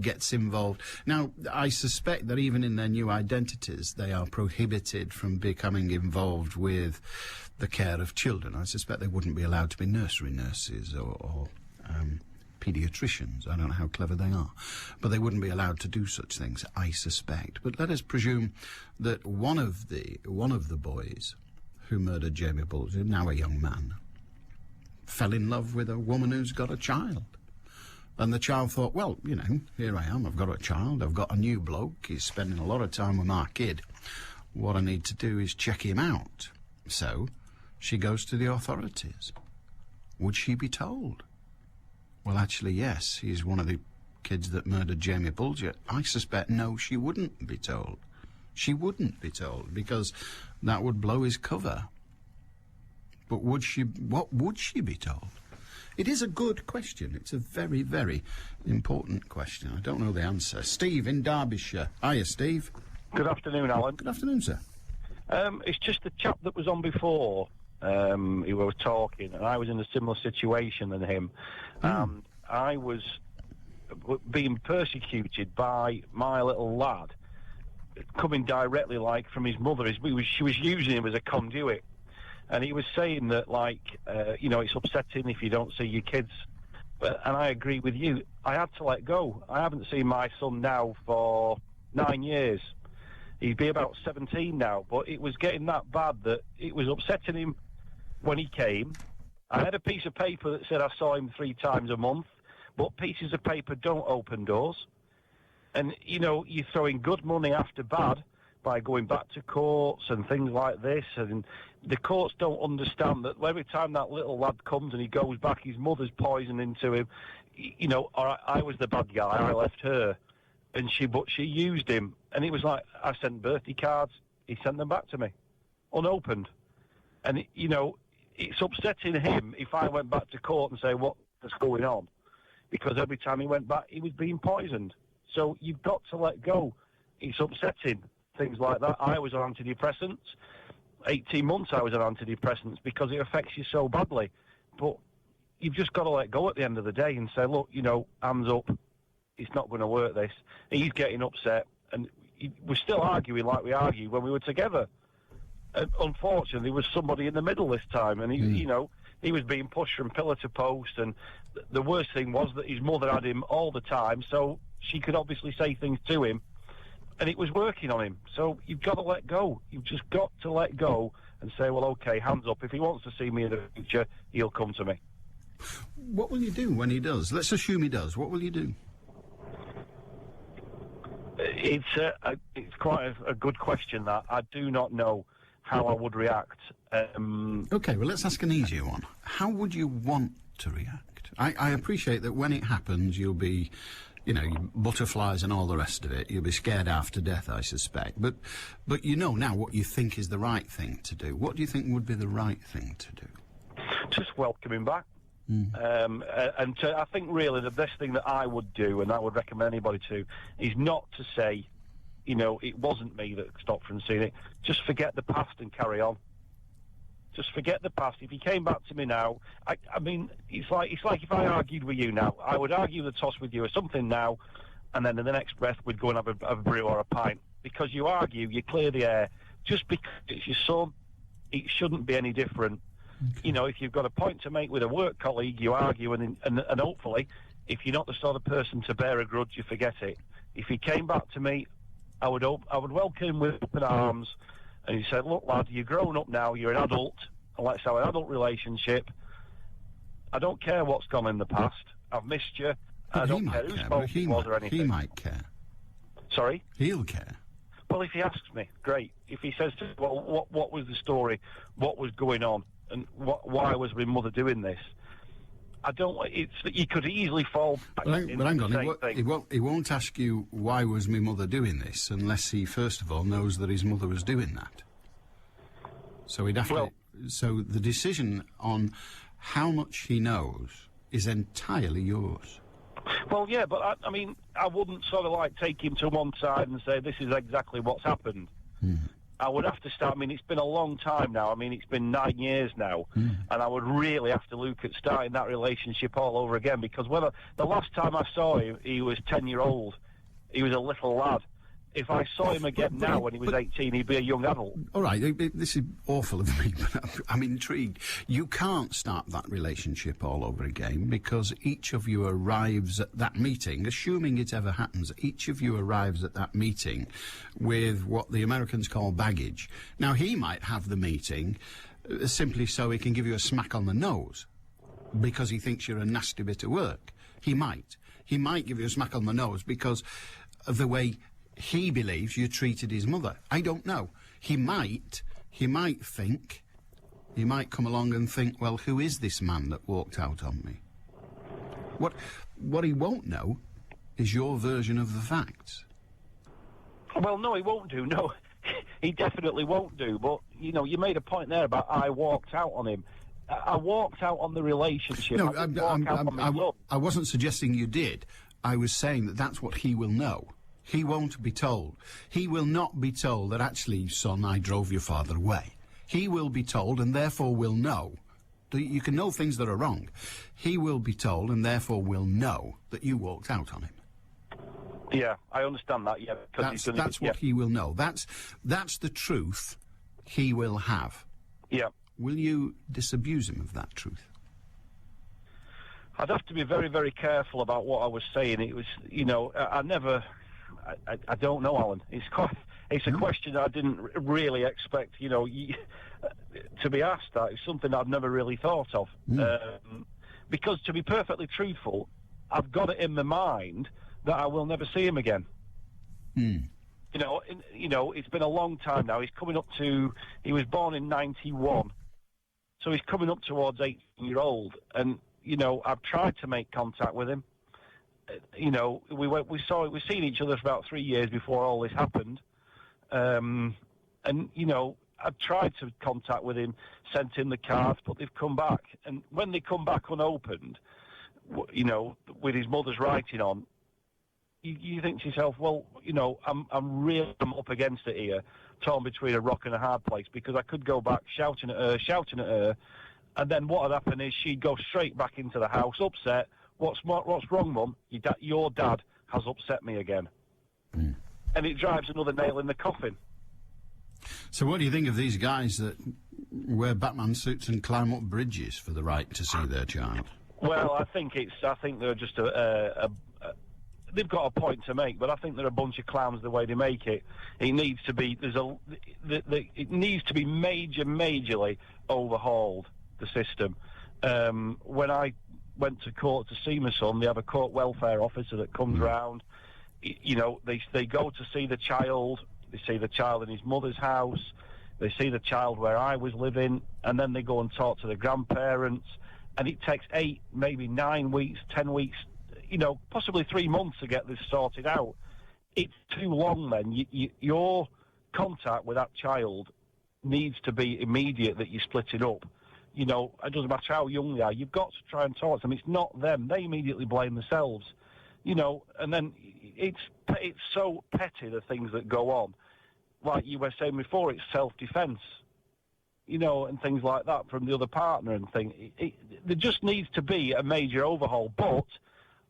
gets involved. Now, I suspect that even in their new identities, they are prohibited from becoming involved with the care of children. I suspect they wouldn't be allowed to be nursery nurses or paediatricians. I don't know how clever they are. But they wouldn't be allowed to do such things, I suspect. But let us presume that one of the boys who murdered Jamie Bulger, now a young man, fell in love with a woman who's got a child. And the child thought, well, you know, here I am, I've got a child, I've got a new bloke, he's spending a lot of time with my kid. What I need to do is check him out. So she goes to the authorities. Would she be told? Well, actually, yes, he's one of the kids that murdered Jamie Bulger. I suspect, no, she wouldn't be told. She wouldn't be told, because that would blow his cover. But what would she be told? It is a good question. It's a very, very important question. I don't know the answer. Steve in Derbyshire. Hiya, Steve. Good afternoon, Alan. Good afternoon, sir. It's just the chap that was on before. We were talking, and I was in a similar situation than him. I was being persecuted by my little lad, coming directly, like, from his mother. She was using him as a conduit. And he was saying that, like, you know, it's upsetting if you don't see your kids. And I agree with you. I had to let go. I haven't seen my son now for 9 years. He'd be about 17 now. But it was getting that bad that it was upsetting him when he came. I had a piece of paper that said I saw him 3 times a month. But pieces of paper don't open doors. And, you know, you're throwing good money after bad by going back to courts and things like this, and the courts don't understand that every time that little lad comes and he goes back, his mother's poison into him. You know, I was the bad guy, I left her, but she used him, and it was like, I sent birthday cards, he sent them back to me, unopened. And, you know, it's upsetting him if I went back to court and say, what's going on? Because every time he went back, he was being poisoned. So you've got to let go. It's upsetting. Things like that. I was on antidepressants. 18 months I was on antidepressants because it affects you so badly. But you've just got to let go at the end of the day and say, look, you know, hands up. It's not going to work, this. He's getting upset. And we're still arguing like we argued when we were together. And unfortunately, there was somebody in the middle this time. And, you know, he was being pushed from pillar to post. And the worst thing was that his mother had him all the time. So she could obviously say things to him. And it was working on him. So you've got to let go. You've just got to let go and say, well, OK, hands up. If he wants to see me in the future, he'll come to me. What will you do when he does? Let's assume he does. What will you do? It's quite a good question, that. I do not know how I would react. OK, well, let's ask an easier one. How would you want to react? I appreciate that when it happens, you'll be... You know, butterflies and all the rest of it. You'll be scared after death, I suspect. But you know now what you think is the right thing to do. What do you think would be the right thing to do? Just welcome him back. I think really the best thing that I would do, and I would recommend anybody to, is not to say, you know, it wasn't me that stopped from seeing it. Just forget the past and carry on. Just forget the past. If he came back to me now, I mean, it's like if I argued with you now, I would argue the toss with you or something now, and then in the next breath we'd go and have a brew or a pint. Because you argue, you clear the air. Just because it's your son, it shouldn't be any different. Okay. You know, if you've got a point to make with a work colleague, you argue, and hopefully, if you're not the sort of person to bear a grudge, you forget it. If he came back to me, I would welcome him with open arms. And he said, look, lad, you're grown up now, you're an adult, and let's have an adult relationship. I don't care what's gone in the past. I've missed you. I don't care whose fault it was or anything. He might care. Sorry? He'll care. Well, if he asks me, great. If he says to me, well, what was the story? What was going on? And why was my mother doing this? I don't. He could easily fall back. But hang on, he won't ask you why was my mother doing this unless he first of all knows that his mother was doing that. So he'd have to. So the decision on how much he knows is entirely yours. Well, yeah, but I mean, I wouldn't sort of like take him to one side and say this is exactly what's happened. I would have to start. I mean, it's been a long time now. I mean, it's been 9 years now, and I would really have to look at starting that relationship all over again, because the last time I saw him, he was 10-year-old. He was a little lad. If I saw him again now when he was 18, he'd be a young adult. All right, this is awful of me, but I'm intrigued. You can't start that relationship all over again because each of you arrives at that meeting, assuming it ever happens, each of you arrives at that meeting with what the Americans call baggage. Now, he might have the meeting simply so he can give you a smack on the nose because he thinks you're a nasty bit of work. He might. He might give you a smack on the nose because of the way he believes you treated his mother. I don't know. He might come along and think, well, who is this man that walked out on me? What he won't know is your version of the facts. Well, no, he won't do. No, he definitely won't do. But, you know, you made a point there about I walked out on him. I walked out on the relationship. No, I wasn't suggesting you did. I was saying that that's what he will know. He won't be told. He will not be told that, actually, son, I drove your father away. He will be told, and therefore will know. You can know things that are wrong. He will be told, and therefore will know, that you walked out on him. Yeah, I understand that, yeah. That's what he will know. That's the truth he will have. Yeah. Will you disabuse him of that truth? I'd have to be very, very careful about what I was saying. It was, you know, I don't know, Alan. It's a question I didn't really expect, you know, to be asked. That is something I've never really thought of. Because, to be perfectly truthful, I've got it in my mind that I will never see him again. You know, it's been a long time now. He was born in 91, so he's coming up towards 18-year-old, and, you know, I've tried to make contact with him. You know, we've seen each other for about 3 years before all this happened, and, you know, I've tried to contact with him, sent him the cards, but they've come back, and when they come back unopened, you know, with his mother's writing on, you think to yourself, well, you know, I'm up against it here, torn between a rock and a hard place, because I could go back shouting at her, and then what would happen is she'd go straight back into the house, upset. What's wrong, Mum? Your dad has upset me again. And it drives another nail in the coffin. So what do you think of these guys that wear Batman suits and climb up bridges for the right to see their child? Well, I think they're just they've got a point to make, but I think they're a bunch of clowns the way they make it. It needs to be it needs to be majorly overhauled, the system. When I went to court to see my son, they have a court welfare officer that comes round. You know, they go to see the child. They see the child in his mother's house. They see the child where I was living, and then they go and talk to the grandparents. And it takes 8, maybe 9 weeks, 10 weeks, you know, possibly 3 months to get this sorted out. It's too long then. Your contact with that child needs to be immediate, that you split it up. You know, it doesn't matter how young they are, you've got to try and talk to them. It's not them. They immediately blame themselves. You know, and then it's so petty, the things that go on. Like you were saying before, it's self-defence, you know, and things like that from the other partner and things. There just needs to be a major overhaul, but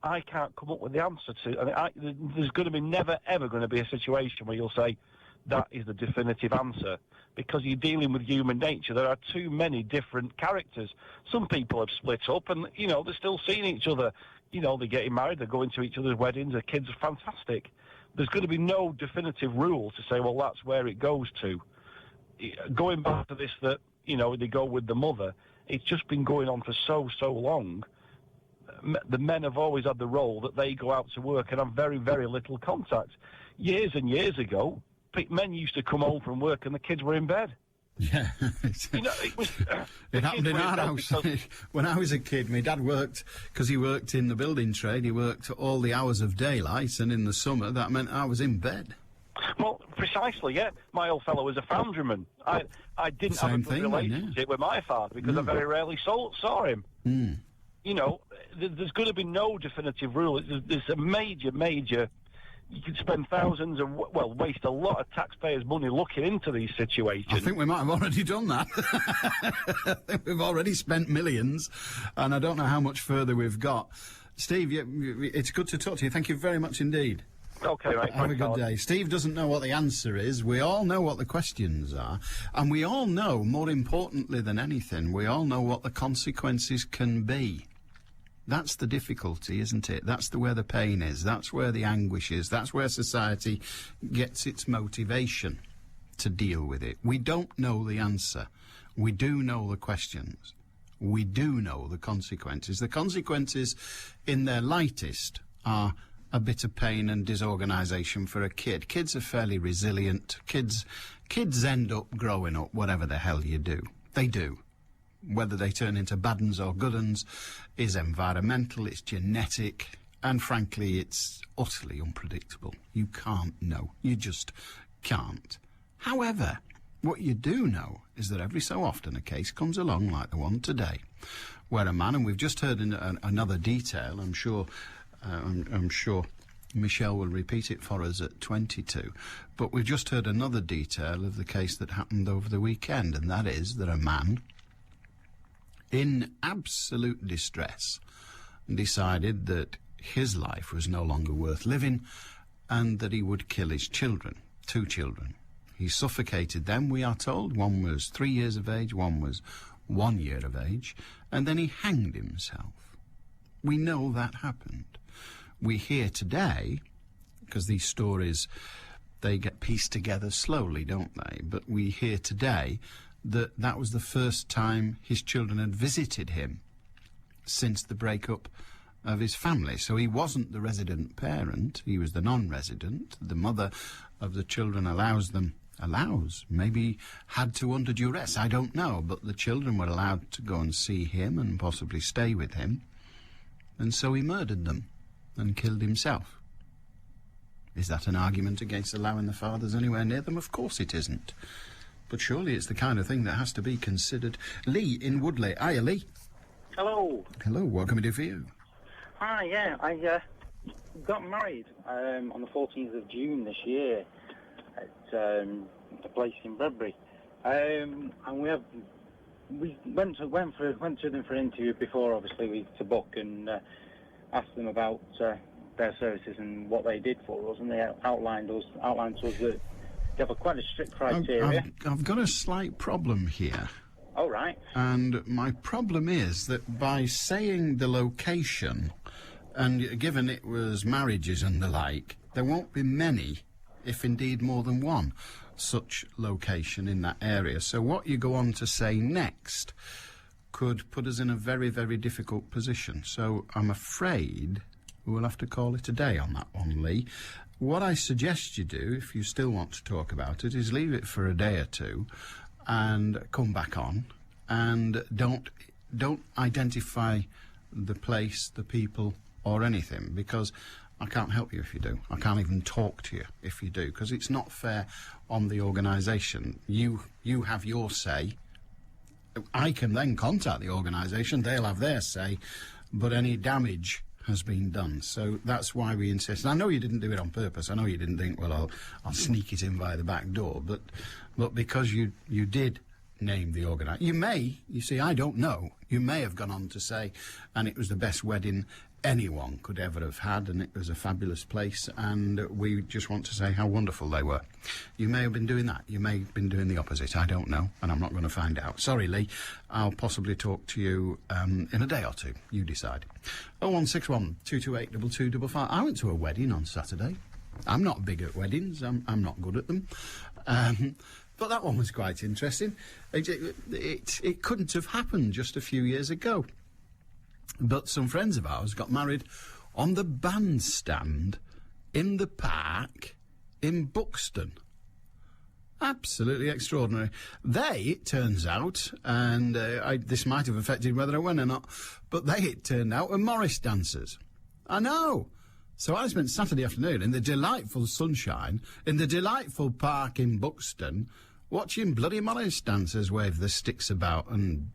I can't come up with the answer to it. I mean, there's going to be never, ever going to be a situation where you'll say, that is the definitive answer, because you're dealing with human nature. There are too many different characters. Some people have split up and, you know, they're still seeing each other. You know, they're getting married, they're going to each other's weddings, their kids are fantastic. There's going to be no definitive rule to say, well, that's where it goes to. Going back to this, that, you know, they go with the mother, it's just been going on for so long. The men have always had the role that they go out to work and have very, very little contact. Years and years ago, men used to come home from work and the kids were in bed. Yeah. You know, it was... It happened in our house. When I was a kid, my dad worked, because he worked in the building trade, he worked all the hours of daylight, and in the summer, that meant I was in bed. Well, precisely, yeah. My old fellow was a foundryman. I didn't have a good relationship with my father because I very rarely saw him. Mm. You know, there's going to be no definitive rule. There's a major... You could spend thousands of, waste a lot of taxpayers' money looking into these situations. I think we might have already done that. I think we've already spent millions, and I don't know how much further we've got. Steve, it's good to talk to you. Thank you very much indeed. Okay, right. Have a good day. Steve doesn't know what the answer is. We all know what the questions are, and we all know, more importantly than anything, we all know what the consequences can be. That's the difficulty, isn't it? That's where the pain is. That's where the anguish is. That's where society gets its motivation to deal with it. We don't know the answer. We do know the questions. We do know the consequences. The consequences, in their lightest, are a bit of pain and disorganisation for a kid. Kids are fairly resilient. Kids end up growing up whatever the hell you do. They do. Whether they turn into bad uns or good uns is environmental, it's genetic, and frankly, it's utterly unpredictable. You can't know. You just can't. However, what you do know is that every so often a case comes along like the one today, where a man, and we've just heard another detail, I'm sure Michelle will repeat it for us at 22, but we've just heard another detail of the case that happened over the weekend, and that is that a man in absolute distress decided that his life was no longer worth living and that he would kill his children, 2 children. He suffocated them, we are told. One was 3 years of age, one was 1 year of age, and then he hanged himself. We know that happened. We hear today, because these stories, they get pieced together slowly, don't they? But we hear today that was the first time his children had visited him since the breakup of his family. So he wasn't the resident parent, he was the non-resident. The mother of the children maybe had to under duress, I don't know, but the children were allowed to go and see him and possibly stay with him. And so he murdered them and killed himself. Is that an argument against allowing the fathers anywhere near them? Of course it isn't. But surely it's the kind of thing that has to be considered. Lee in Woodley. Hiya, Lee. Hello. Hello, what can we do for you? Hi, yeah. I got married on the 14th of June this year at a place in Bradbury. And we went to them for an interview before, obviously, to book and asked them about their services and what they did for us, and they outlined to us that they have quite a strict criteria. I've got a slight problem here. Oh, right. And my problem is that by saying the location, and given it was marriages and the like, there won't be many, if indeed more than one, such location in that area. So what you go on to say next could put us in a very, very difficult position. So I'm afraid we'll have to call it a day on that one, Lee. What I suggest you do, if you still want to talk about it, is leave it for a day or two and come back on, and don't identify the place, the people, or anything, because I can't help you if you do. I can't even talk to you if you do, because it's not fair on the organisation. You have your say. I can then contact the organisation, they'll have their say, but any damage has been done. So that's why we insist. And I know you didn't do it on purpose. I know you didn't think, well, I'll sneak it in via the back door. But because you did name the organiser. You see, I don't know. You may have gone on to say, and it was the best wedding anyone could ever have had, and it was a fabulous place, and we just want to say how wonderful they were. You may have been doing that. You may have been doing the opposite. I don't know, and I'm not going to find out. Sorry, Lee. I'll possibly talk to you in a day or two. You decide. 0161 228 2255. I went to a wedding on Saturday. I'm not big at weddings. I'm not good at them. But that one was quite interesting. It couldn't have happened just a few years ago. But some friends of ours got married on the bandstand in the park in Buxton. Absolutely extraordinary. They, it turns out, and this might have affected whether I went or not, but they, it turned out, were Morris dancers. I know. So I spent Saturday afternoon in the delightful sunshine, in the delightful park in Buxton, watching bloody Morris dancers wave their sticks about and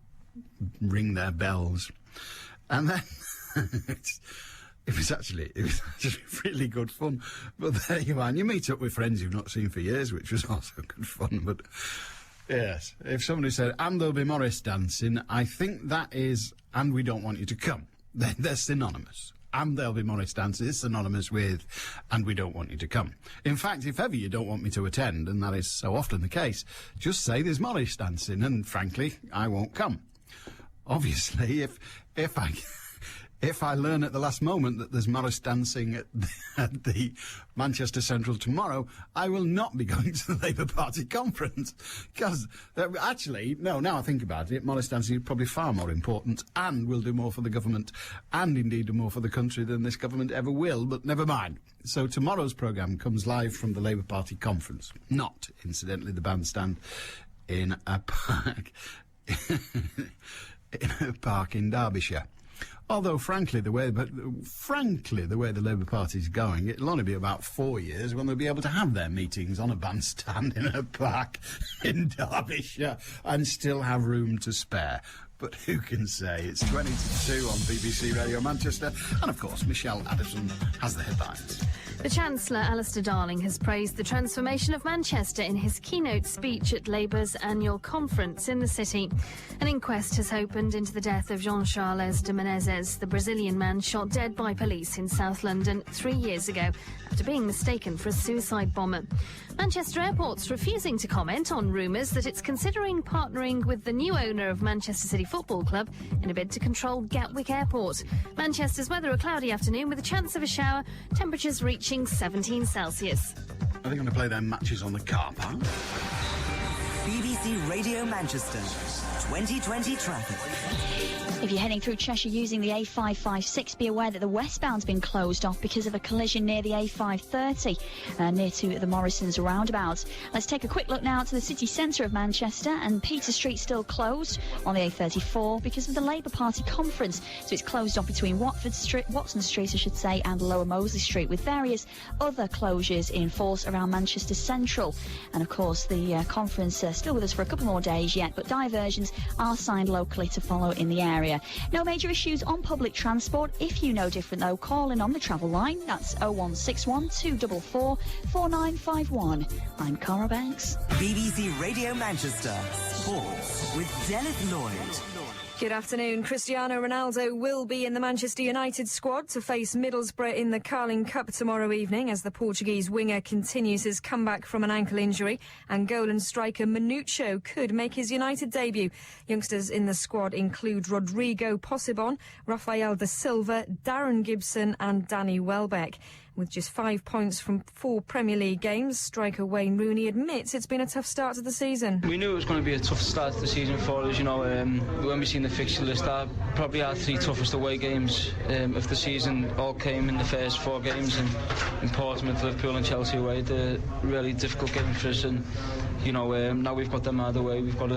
ring their bells. And then it was actually really good fun. But there you are. And you meet up with friends you've not seen for years, which was also good fun. But yes, if somebody said, and there'll be Morris dancing, I think that is, and we don't want you to come. They're synonymous. And there'll be Morris dancing is synonymous with, and we don't want you to come. In fact, if ever you don't want me to attend, and that is so often the case, just say there's Morris dancing, and frankly, I won't come. Obviously, if I learn at the last moment that there's Morris dancing at the Manchester Central tomorrow, I will not be going to the Labour Party conference. Because, actually, no, now I think about it, Morris dancing is probably far more important and will do more for the government and indeed do more for the country than this government ever will, but never mind. So tomorrow's programme comes live from the Labour Party conference. Not, incidentally, the bandstand in a park in Derbyshire. Although, frankly, the way the Labour Party's going, it'll only be about 4 years when they'll be able to have their meetings on a bandstand in a park in Derbyshire and still have room to spare. But who can say? It's 20 to 2 on BBC Radio Manchester. And, of course, Michelle Addison has the headlines. The Chancellor, Alistair Darling, has praised the transformation of Manchester in his keynote speech at Labour's annual conference in the city. An inquest has opened into the death of Jean-Charles de Menezes, the Brazilian man shot dead by police in South London 3 years ago after being mistaken for a suicide bomber. Manchester Airport's refusing to comment on rumours that it's considering partnering with the new owner of Manchester City Football Club in a bid to control Gatwick Airport. Manchester's weather a cloudy afternoon with a chance of a shower, temperatures reaching 17 Celsius. Are they going to play their matches on the car park? BBC Radio Manchester 2020 traffic. If you're heading through Cheshire using the A556, be aware that the westbound's been closed off because of a collision near the A530, near to the Morrison's roundabout. Let's take a quick look now to the city centre of Manchester, and Peter Street still closed on the A34 because of the Labour Party conference. So it's closed off between Watson Street, and Lower Mosley Street, with various other closures in force around Manchester Central. And of course, the conference still with us for a couple more days yet, but diversions are signed locally to follow in the area. No major issues on public transport. If you know different, though, call in on the travel line. That's 0161 244 4951. I'm Cara Banks. BBC Radio Manchester Sports with Dennis Lloyd. Good afternoon. Cristiano Ronaldo will be in the Manchester United squad to face Middlesbrough in the Carling Cup tomorrow evening as the Portuguese winger continues his comeback from an ankle injury, and goal and striker Manucho could make his United debut. Youngsters in the squad include Rodrigo Possebon, Rafael da Silva, Darren Gibson and Danny Welbeck. With just 5 points from 4 Premier League games, striker Wayne Rooney admits it's been a tough start to the season. We knew it was going to be a tough start to the season for us, when we seen the fixture list, that probably our 3 toughest away games of the season all came in the first 4 games, and in Portsmouth, Liverpool and Chelsea away, the really difficult game for us, and now we've got them out of the way. We've got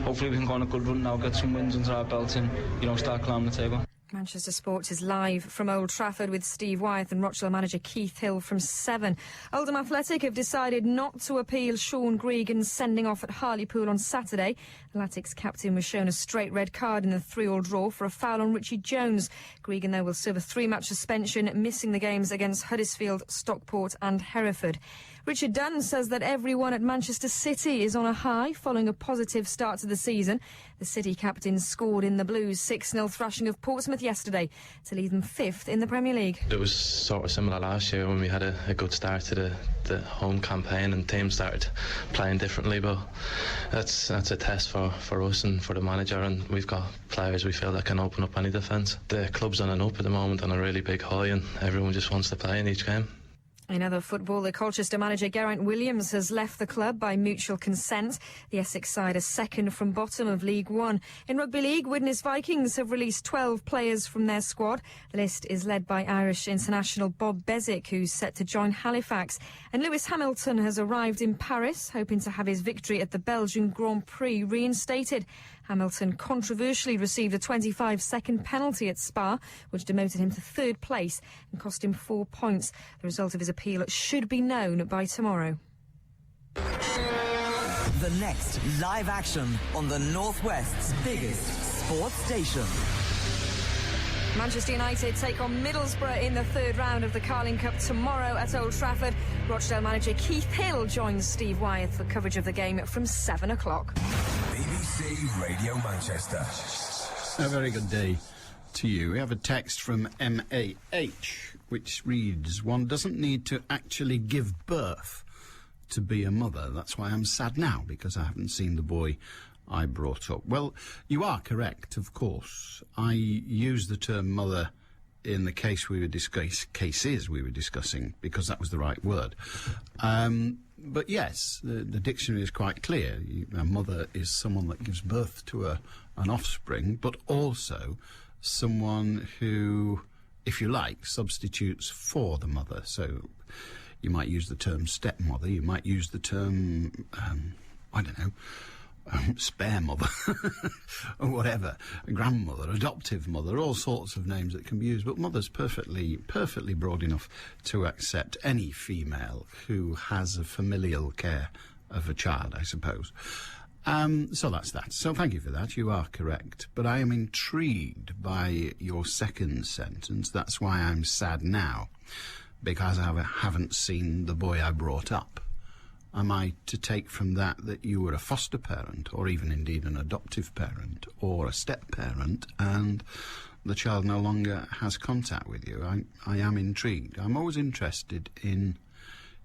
hopefully we can go on a good run now, get some wins under our belt and start climbing the table. Manchester Sports is live from Old Trafford with Steve Wyeth and Rochdale manager Keith Hill from 7. Oldham Athletic have decided not to appeal Sean Gregan's sending off at Hartlepool on Saturday. The Latics captain was shown a straight red card in the 3-3 draw for a foul on Richie Jones. Gregan, though, will serve a 3-match suspension, missing the games against Huddersfield, Stockport and Hereford. Richard Dunn says that everyone at Manchester City is on a high following a positive start to the season. The City captain scored in the Blues' 6-0 thrashing of Portsmouth yesterday to leave them 5th in the Premier League. It was sort of similar last year when we had a good start to the home campaign and teams started playing differently, but that's a test for us and for the manager, and we've got players we feel that can open up any defence. The club's on an up at the moment on a really big high, and everyone just wants to play in each game. In other football, the Colchester manager Geraint Williams has left the club by mutual consent. The Essex side are second from bottom of League One. In Rugby League, Widnes Vikings have released 12 players from their squad. The list is led by Irish international Bob Beswick, who's set to join Halifax. And Lewis Hamilton has arrived in Paris, hoping to have his victory at the Belgian Grand Prix reinstated. Hamilton controversially received a 25-second penalty at Spa, which demoted him to third place and cost him 4 points. The result of his appeal should be known by tomorrow. The next live action on the Northwest's biggest sports station. Manchester United take on Middlesbrough in the third round of the Carling Cup tomorrow at Old Trafford. Rochdale manager Keith Hill joins Steve Wyeth for coverage of the game from 7 o'clock. BBC Radio Manchester. A very good day to you. We have a text from MAH which reads, "One doesn't need to actually give birth to be a mother. That's why I'm sad now, because I haven't seen the boy I brought up." Well, you are correct, of course. I use the term mother in the cases we were discussing, because that was the right word. But yes, the dictionary is quite clear. A mother is someone that gives birth to an offspring, but also someone who, if you like, substitutes for the mother. So you might use the term stepmother, you might use the term, spare mother, or whatever, a grandmother, adoptive mother, all sorts of names that can be used. But mother's perfectly broad enough to accept any female who has a familial care of a child, I suppose. So that's that. So thank you for that. You are correct. But I am intrigued by your second sentence. That's why I'm sad now, because I haven't seen the boy I brought up. Am I to take from that you were a foster parent, or even indeed an adoptive parent, or a step-parent, and the child no longer has contact with you? I am intrigued. I'm always interested in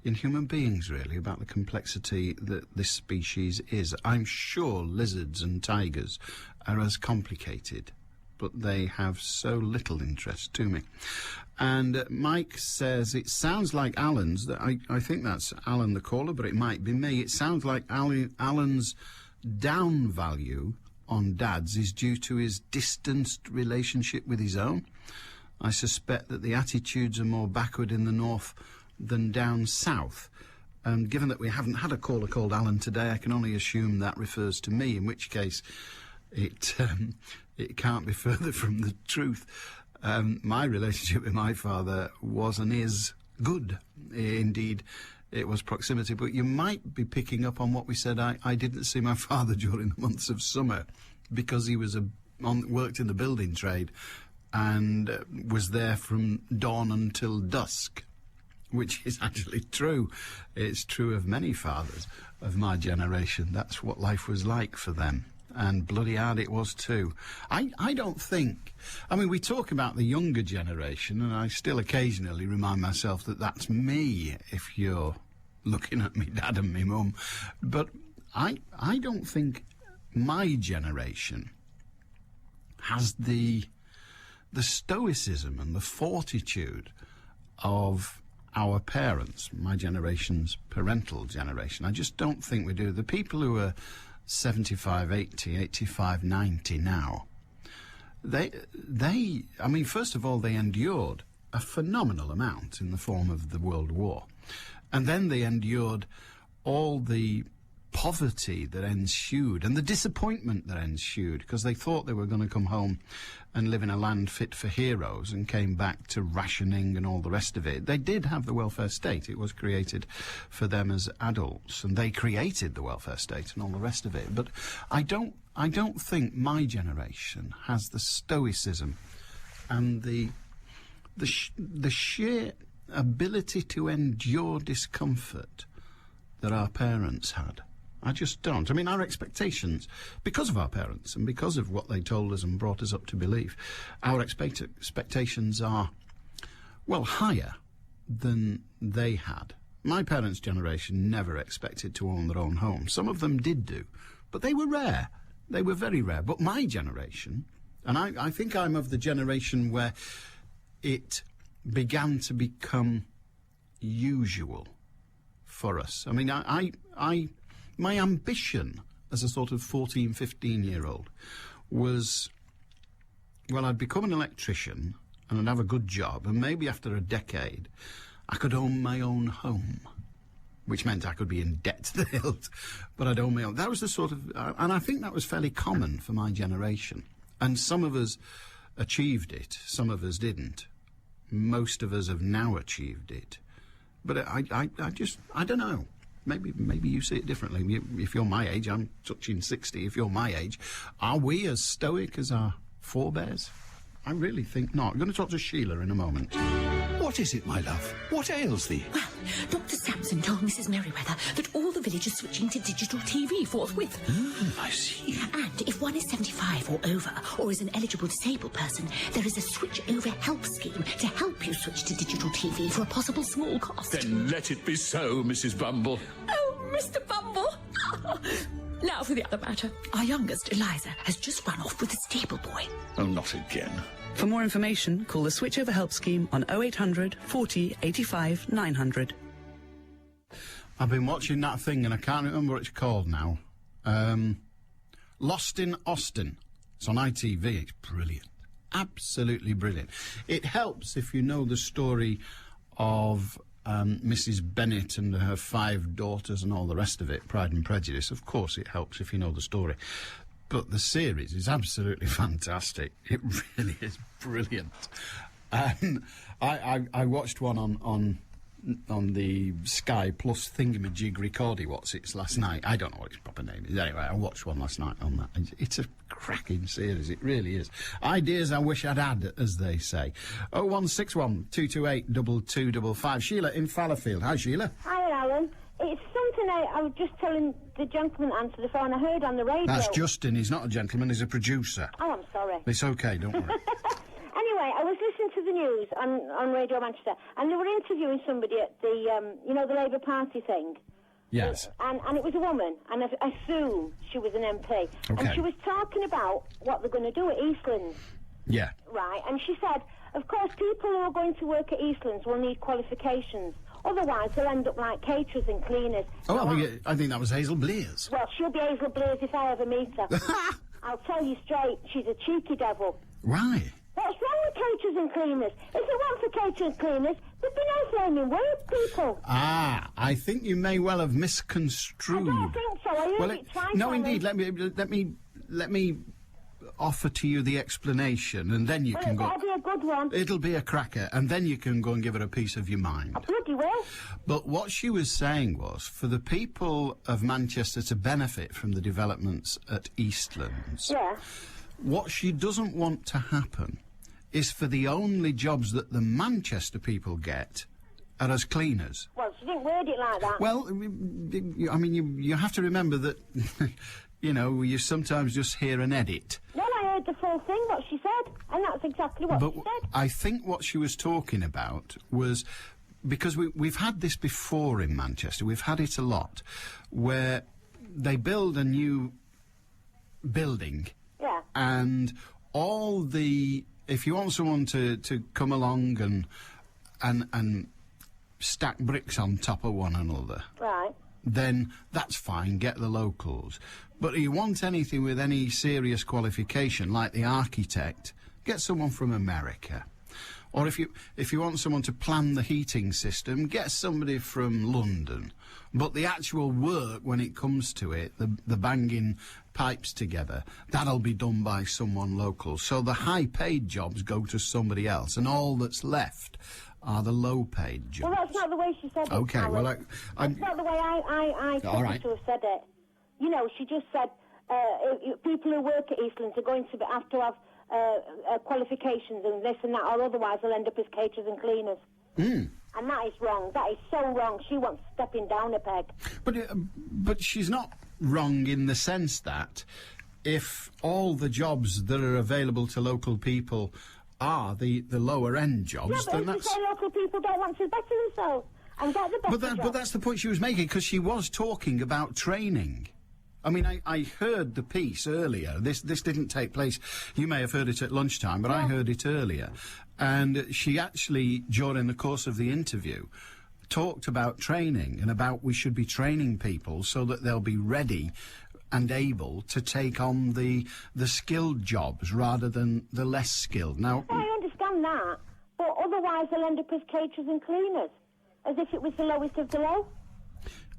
human beings, really, about the complexity that this species is. I'm sure lizards and tigers are as complicated, but they have so little interest to me. And Mike says, it sounds like Alan's, I think that's Alan the caller, but it might be me. It sounds like Alan's down value on dads is due to his distanced relationship with his own. I suspect that the attitudes are more backward in the north than down south. And given that we haven't had a caller called Alan today, I can only assume that refers to me, in which case it can't be further from the truth. My relationship with my father was and is good. Indeed, it was proximity. But you might be picking up on what we said. I didn't see my father during the months of summer because he was worked in the building trade and was there from dawn until dusk, which is actually true. It's true of many fathers of my generation. That's what life was like for them. And bloody hard it was too. I don't think... I mean, we talk about the younger generation, and I still occasionally remind myself that that's me, if you're looking at me dad and me mum. But I don't think my generation has the stoicism and the fortitude of our parents, my generation's parental generation. I just don't think we do. The people who are 75, 80, 85, 90 now, I mean, first of all, they endured a phenomenal amount in the form of the World War. And then they endured all the poverty that ensued and the disappointment that ensued, because they thought they were going to come home and live in a land fit for heroes, and came back to rationing and all the rest of it. They did have the welfare state. It was created for them as adults, and they created the welfare state and all the rest of it. But I don't think my generation has the stoicism and the sheer ability to endure discomfort that our parents had. I just don't. I mean, our expectations, because of our parents and because of what they told us and brought us up to believe, our expectations are, well, higher than they had. My parents' generation never expected to own their own home. Some of them did do, but they were rare. They were very rare. But my generation, and I think I'm of the generation where it began to become usual for us. I mean, my ambition as a sort of 14, 15-year-old was, well, I'd become an electrician and I'd have a good job, and maybe after a decade I could own my own home, which meant I could be in debt to the hilt, but I'd own my own. That was the sort of... and I think that was fairly common for my generation. And some of us achieved it, some of us didn't. Most of us have now achieved it. But I don't know. Maybe you see it differently. If you're my age, I'm touching 60. If you're my age, are we as stoic as our forebears? I really think not. I'm going to talk to Sheila in a moment. What is it, my love? What ails thee? Well, Dr. Sampson told Mrs. Merriweather that all the village is switching to digital TV forthwith. I see. And if one is 75 or over, or is an eligible disabled person, there is a switch-over help scheme to help you switch to digital TV for a possible small cost. Then let it be so, Mrs. Bumble. Oh, Mr. Bumble! Now for the other matter. Our youngest, Eliza, has just run off with a stable boy. Oh, not again. For more information, call the Switchover Help Scheme on 0800 40 85 900. I've been watching that thing and I can't remember what it's called now. Lost in Austin. It's on ITV. It's brilliant. Absolutely brilliant. It helps if you know the story of Mrs. Bennett and her 5 daughters and all the rest of it, Pride and Prejudice. Of course it helps if you know the story. But the series is absolutely fantastic. It really is brilliant. I watched one on the Sky Plus thingamajig recordy what's-its last night. I don't know what its proper name is. Anyway, I watched one last night on that. It's a cracking series. It really is. Ideas I wish I'd had, as they say. 0161 228 2255. Sheila in Fallowfield. Hi, Sheila. Hi, Alan. It's something I was just telling the gentleman to answer the phone. I heard on the radio. That's Justin. He's not a gentleman. He's a producer. Oh, I'm sorry. It's okay. Don't worry. Anyway, I was listening to the news on Radio Manchester, and they were interviewing somebody at the, the Labour Party thing. Yes. And it was a woman, and I assume she was an MP. Okay. And she was talking about what they're going to do at Eastlands. Yeah. Right, and she said, of course, people who are going to work at Eastlands will need qualifications. Otherwise, they'll end up like caterers and cleaners. Oh, I think that was Hazel Blears. Well, she'll be Hazel Blears if I ever meet her. I'll tell you straight, she's a cheeky devil. Right. What's wrong with caterers and cleaners? If it weren't for caterers and cleaners, there'd be no flaming work, people. Ah, I think you may well have misconstrued. I don't think so. I heard it twice. No, indeed. Let me offer to you the explanation, and then you can go. It'll be a good one. It'll be a cracker, and then you can go and give her a piece of your mind. I bloody will. But what she was saying was, for the people of Manchester to benefit from the developments at Eastlands, what she doesn't want to happen is for the only jobs that the Manchester people get are as cleaners. Well, she didn't word it like that. Well, I mean, you have to remember that, you sometimes just hear an edit. Well, I heard the full thing, what she said, and that's exactly what she said. I think what she was talking about was, because we've had this before in Manchester, we've had it a lot, where they build a new building, and all the... If you want someone to come along and stack bricks on top of one another, right, then that's fine, get the locals. But if you want anything with any serious qualification, like the architect, get someone from America. Or if you want someone to plan the heating system, get somebody from London. But the actual work, when it comes to it, the banging pipes together, that'll be done by someone local. So the high-paid jobs go to somebody else, and all that's left are the low-paid jobs. Well, that's not the way she said it. Okay, Alan. well, that's not the way I all right. to have said it. She just said people who work at Eastlands are going to have to have qualifications and this and that, or otherwise they'll end up as caterers and cleaners. And that is wrong. That is so wrong. She wants stepping down a peg. But she's not wrong in the sense that if all the jobs that are available to local people are the lower end jobs, then that's... Yeah, but local people don't want to better themselves and get the better jobs. But that's the point she was making, because she was talking about training. I mean, I heard the piece earlier. This didn't take place. You may have heard it at lunchtime, but I heard it earlier. And she actually, during the course of the interview, talked about training and about we should be training people so that they'll be ready and able to take on the skilled jobs rather than the less skilled. Now, I understand that, but otherwise they'll end up as caterers and cleaners, as if it was the lowest of the low.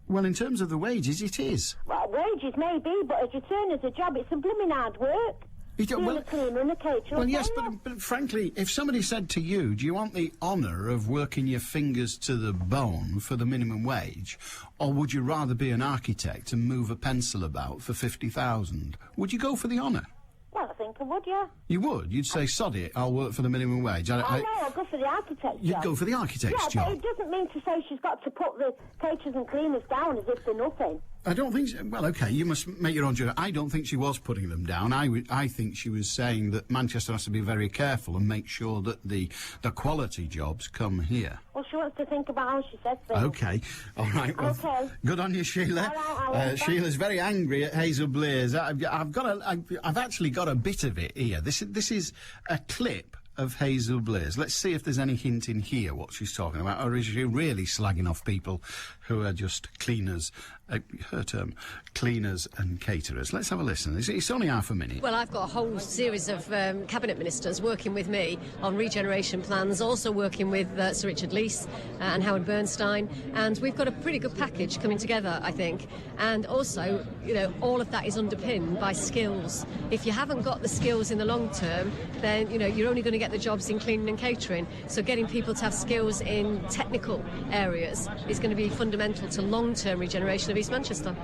well, in terms of the wages, it is. Well, wages maybe, but as you turn as a job, it's a blooming hard work. Being a cleaner and a caterer. Well, yes, but frankly, if somebody said to you, do you want the honour of working your fingers to the bone for the minimum wage, or would you rather be an architect and move a pencil about for 50,000? Would you go for the honour? Well, I think I would, yeah. You would? You'd say, sod it, I'll work for the minimum wage. No, I'll go for the architect's You'd job. go for the architect's job? Yeah, but it doesn't mean to say she's got to put the caterers and cleaners down as if they're nothing. I don't think so. Well, OK, you must make your own judgment. I don't think she was putting them down. I think she was saying that Manchester has to be very careful and make sure that the quality jobs come here. Well, she wants to think about how she says things. OK. All right. Well, OK. Good on you, Sheila. All right, Sheila's very angry at Hazel Blaze. I've actually got a bit of it here. This is a clip of Hazel Blaze. Let's see if there's any hint in here what she's talking about, or is she really slagging off people who are just cleaners, her term, cleaners and caterers. Let's have a listen. It's only half a minute. Well, I've got a whole series of cabinet ministers working with me on regeneration plans, also working with Sir Richard Leese and Howard Bernstein, and we've got a pretty good package coming together, I think. And also, you know, all of that is underpinned by skills. If you haven't got the skills in the long term, then, you know, you're only going to get the jobs in cleaning and catering. So getting people to have skills in technical areas is going to be fundamental to long-term regeneration of East Manchester.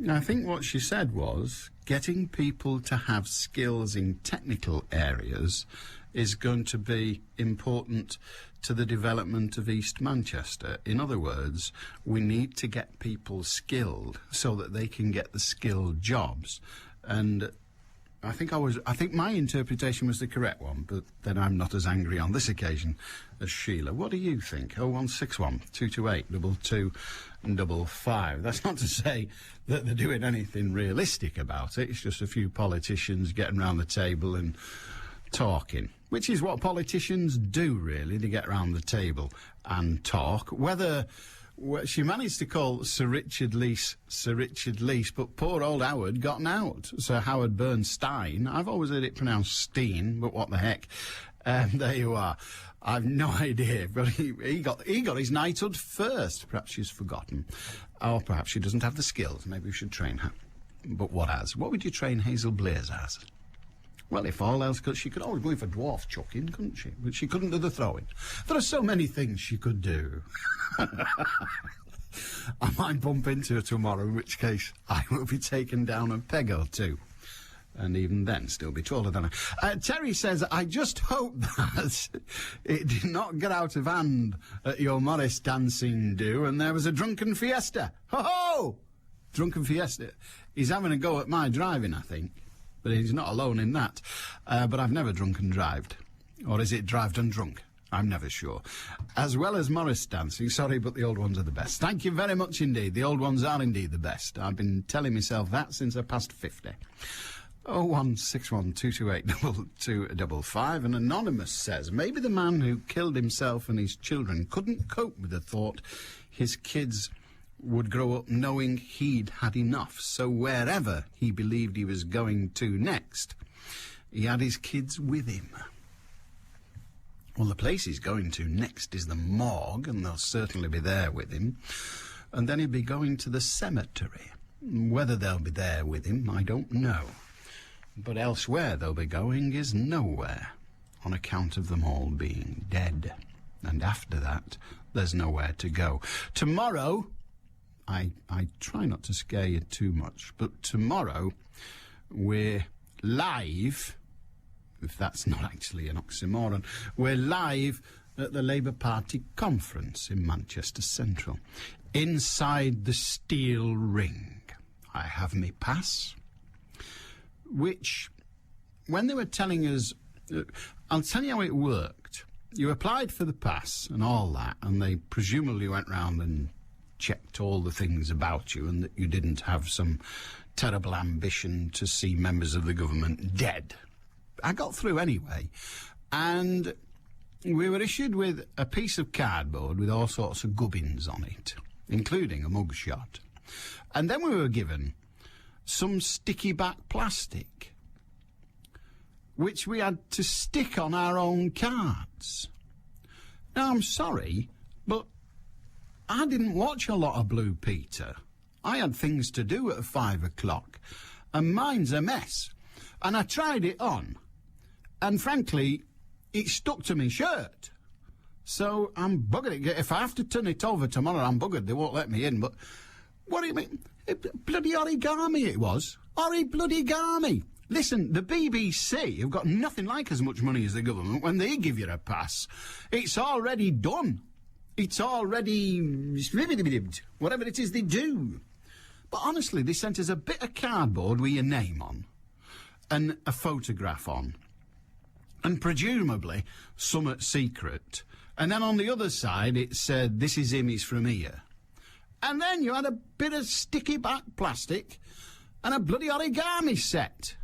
I think what she said was getting people to have skills in technical areas is going to be important to the development of East Manchester. In other words, we need to get people skilled so that they can get the skilled jobs. And I think my interpretation was the correct one, but then I'm not as angry on this occasion as Sheila. What do you think? 0161 228 2285. That's not to say that they're doing anything realistic about it. It's just a few politicians getting round the table and talking, which is what politicians do, really. They get round the table and talk. She managed to call Sir Richard Leese, but poor old Howard got out. Sir Howard Bernstein. I've always heard it pronounced Steen, but what the heck. There you are. I've no idea, but he got his knighthood first. Perhaps she's forgotten. Or perhaps she doesn't have the skills. Maybe we should train her. But what as? What would you train Hazel Blaze as? Well, if all else she could always go in for dwarf chucking, couldn't she? But she couldn't do the throwing. There are so many things she could do. I might bump into her tomorrow, in which case I will be taken down a peg or two. And even then, still be taller than her. Terry says, I just hope that it did not get out of hand at your Morris dancing do, and there was a drunken fiesta. Ho-ho! Drunken fiesta. He's having a go at my driving, I think. But he's not alone in that. But I've never drunk and drived. Or is it drived and drunk? I'm never sure. As well as Morris dancing. Sorry, but the old ones are the best. Thank you very much indeed. The old ones are indeed the best. I've been telling myself that since I passed 50. 0161 228 2255. An anonymous says, maybe the man who killed himself and his children couldn't cope with the thought his kids would grow up knowing he'd had enough. So wherever he believed he was going to next, he had his kids with him. Well, the place he's going to next is the morgue, and they'll certainly be there with him. And then he'll be going to the cemetery. Whether they'll be there with him, I don't know. But elsewhere they'll be going is nowhere, on account of them all being dead. And after that, there's nowhere to go. Tomorrow, I try not to scare you too much, but tomorrow we're live, if that's not actually an oxymoron, we're live at the Labour Party conference in Manchester Central, inside the steel ring. I have me pass, which, when they were telling us, I'll tell you how it worked. You applied for the pass and all that, and they presumably went round and checked all the things about you and that you didn't have some terrible ambition to see members of the government dead. I got through anyway, and we were issued with a piece of cardboard with all sorts of gubbins on it, including a mugshot. And then we were given some sticky back plastic, which we had to stick on our own cards. Now, I'm sorry, but I didn't watch a lot of Blue Peter. I had things to do at 5 o'clock, and mine's a mess. And I tried it on, and frankly, it stuck to my shirt. So I'm buggered. If I have to turn it over tomorrow, I'm buggered. They won't let me in. But what do you mean? Bloody origami it was. Bloody-gami. Listen, the BBC have got nothing like as much money as the government. When they give you a pass, it's already done. It's already... whatever it is they do. But honestly, they sent us a bit of cardboard with your name on and a photograph on. And presumably, somewhat secret. And then on the other side, it said, this is him, he's from here. And then you had a bit of sticky back plastic and a bloody origami set.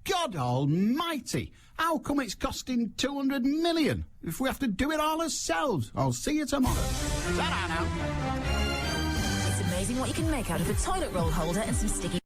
God almighty! How come it's costing 200 million if we have to do it all ourselves? I'll see you tomorrow. Ta-da now. It's amazing what you can make out of a toilet roll holder and some sticky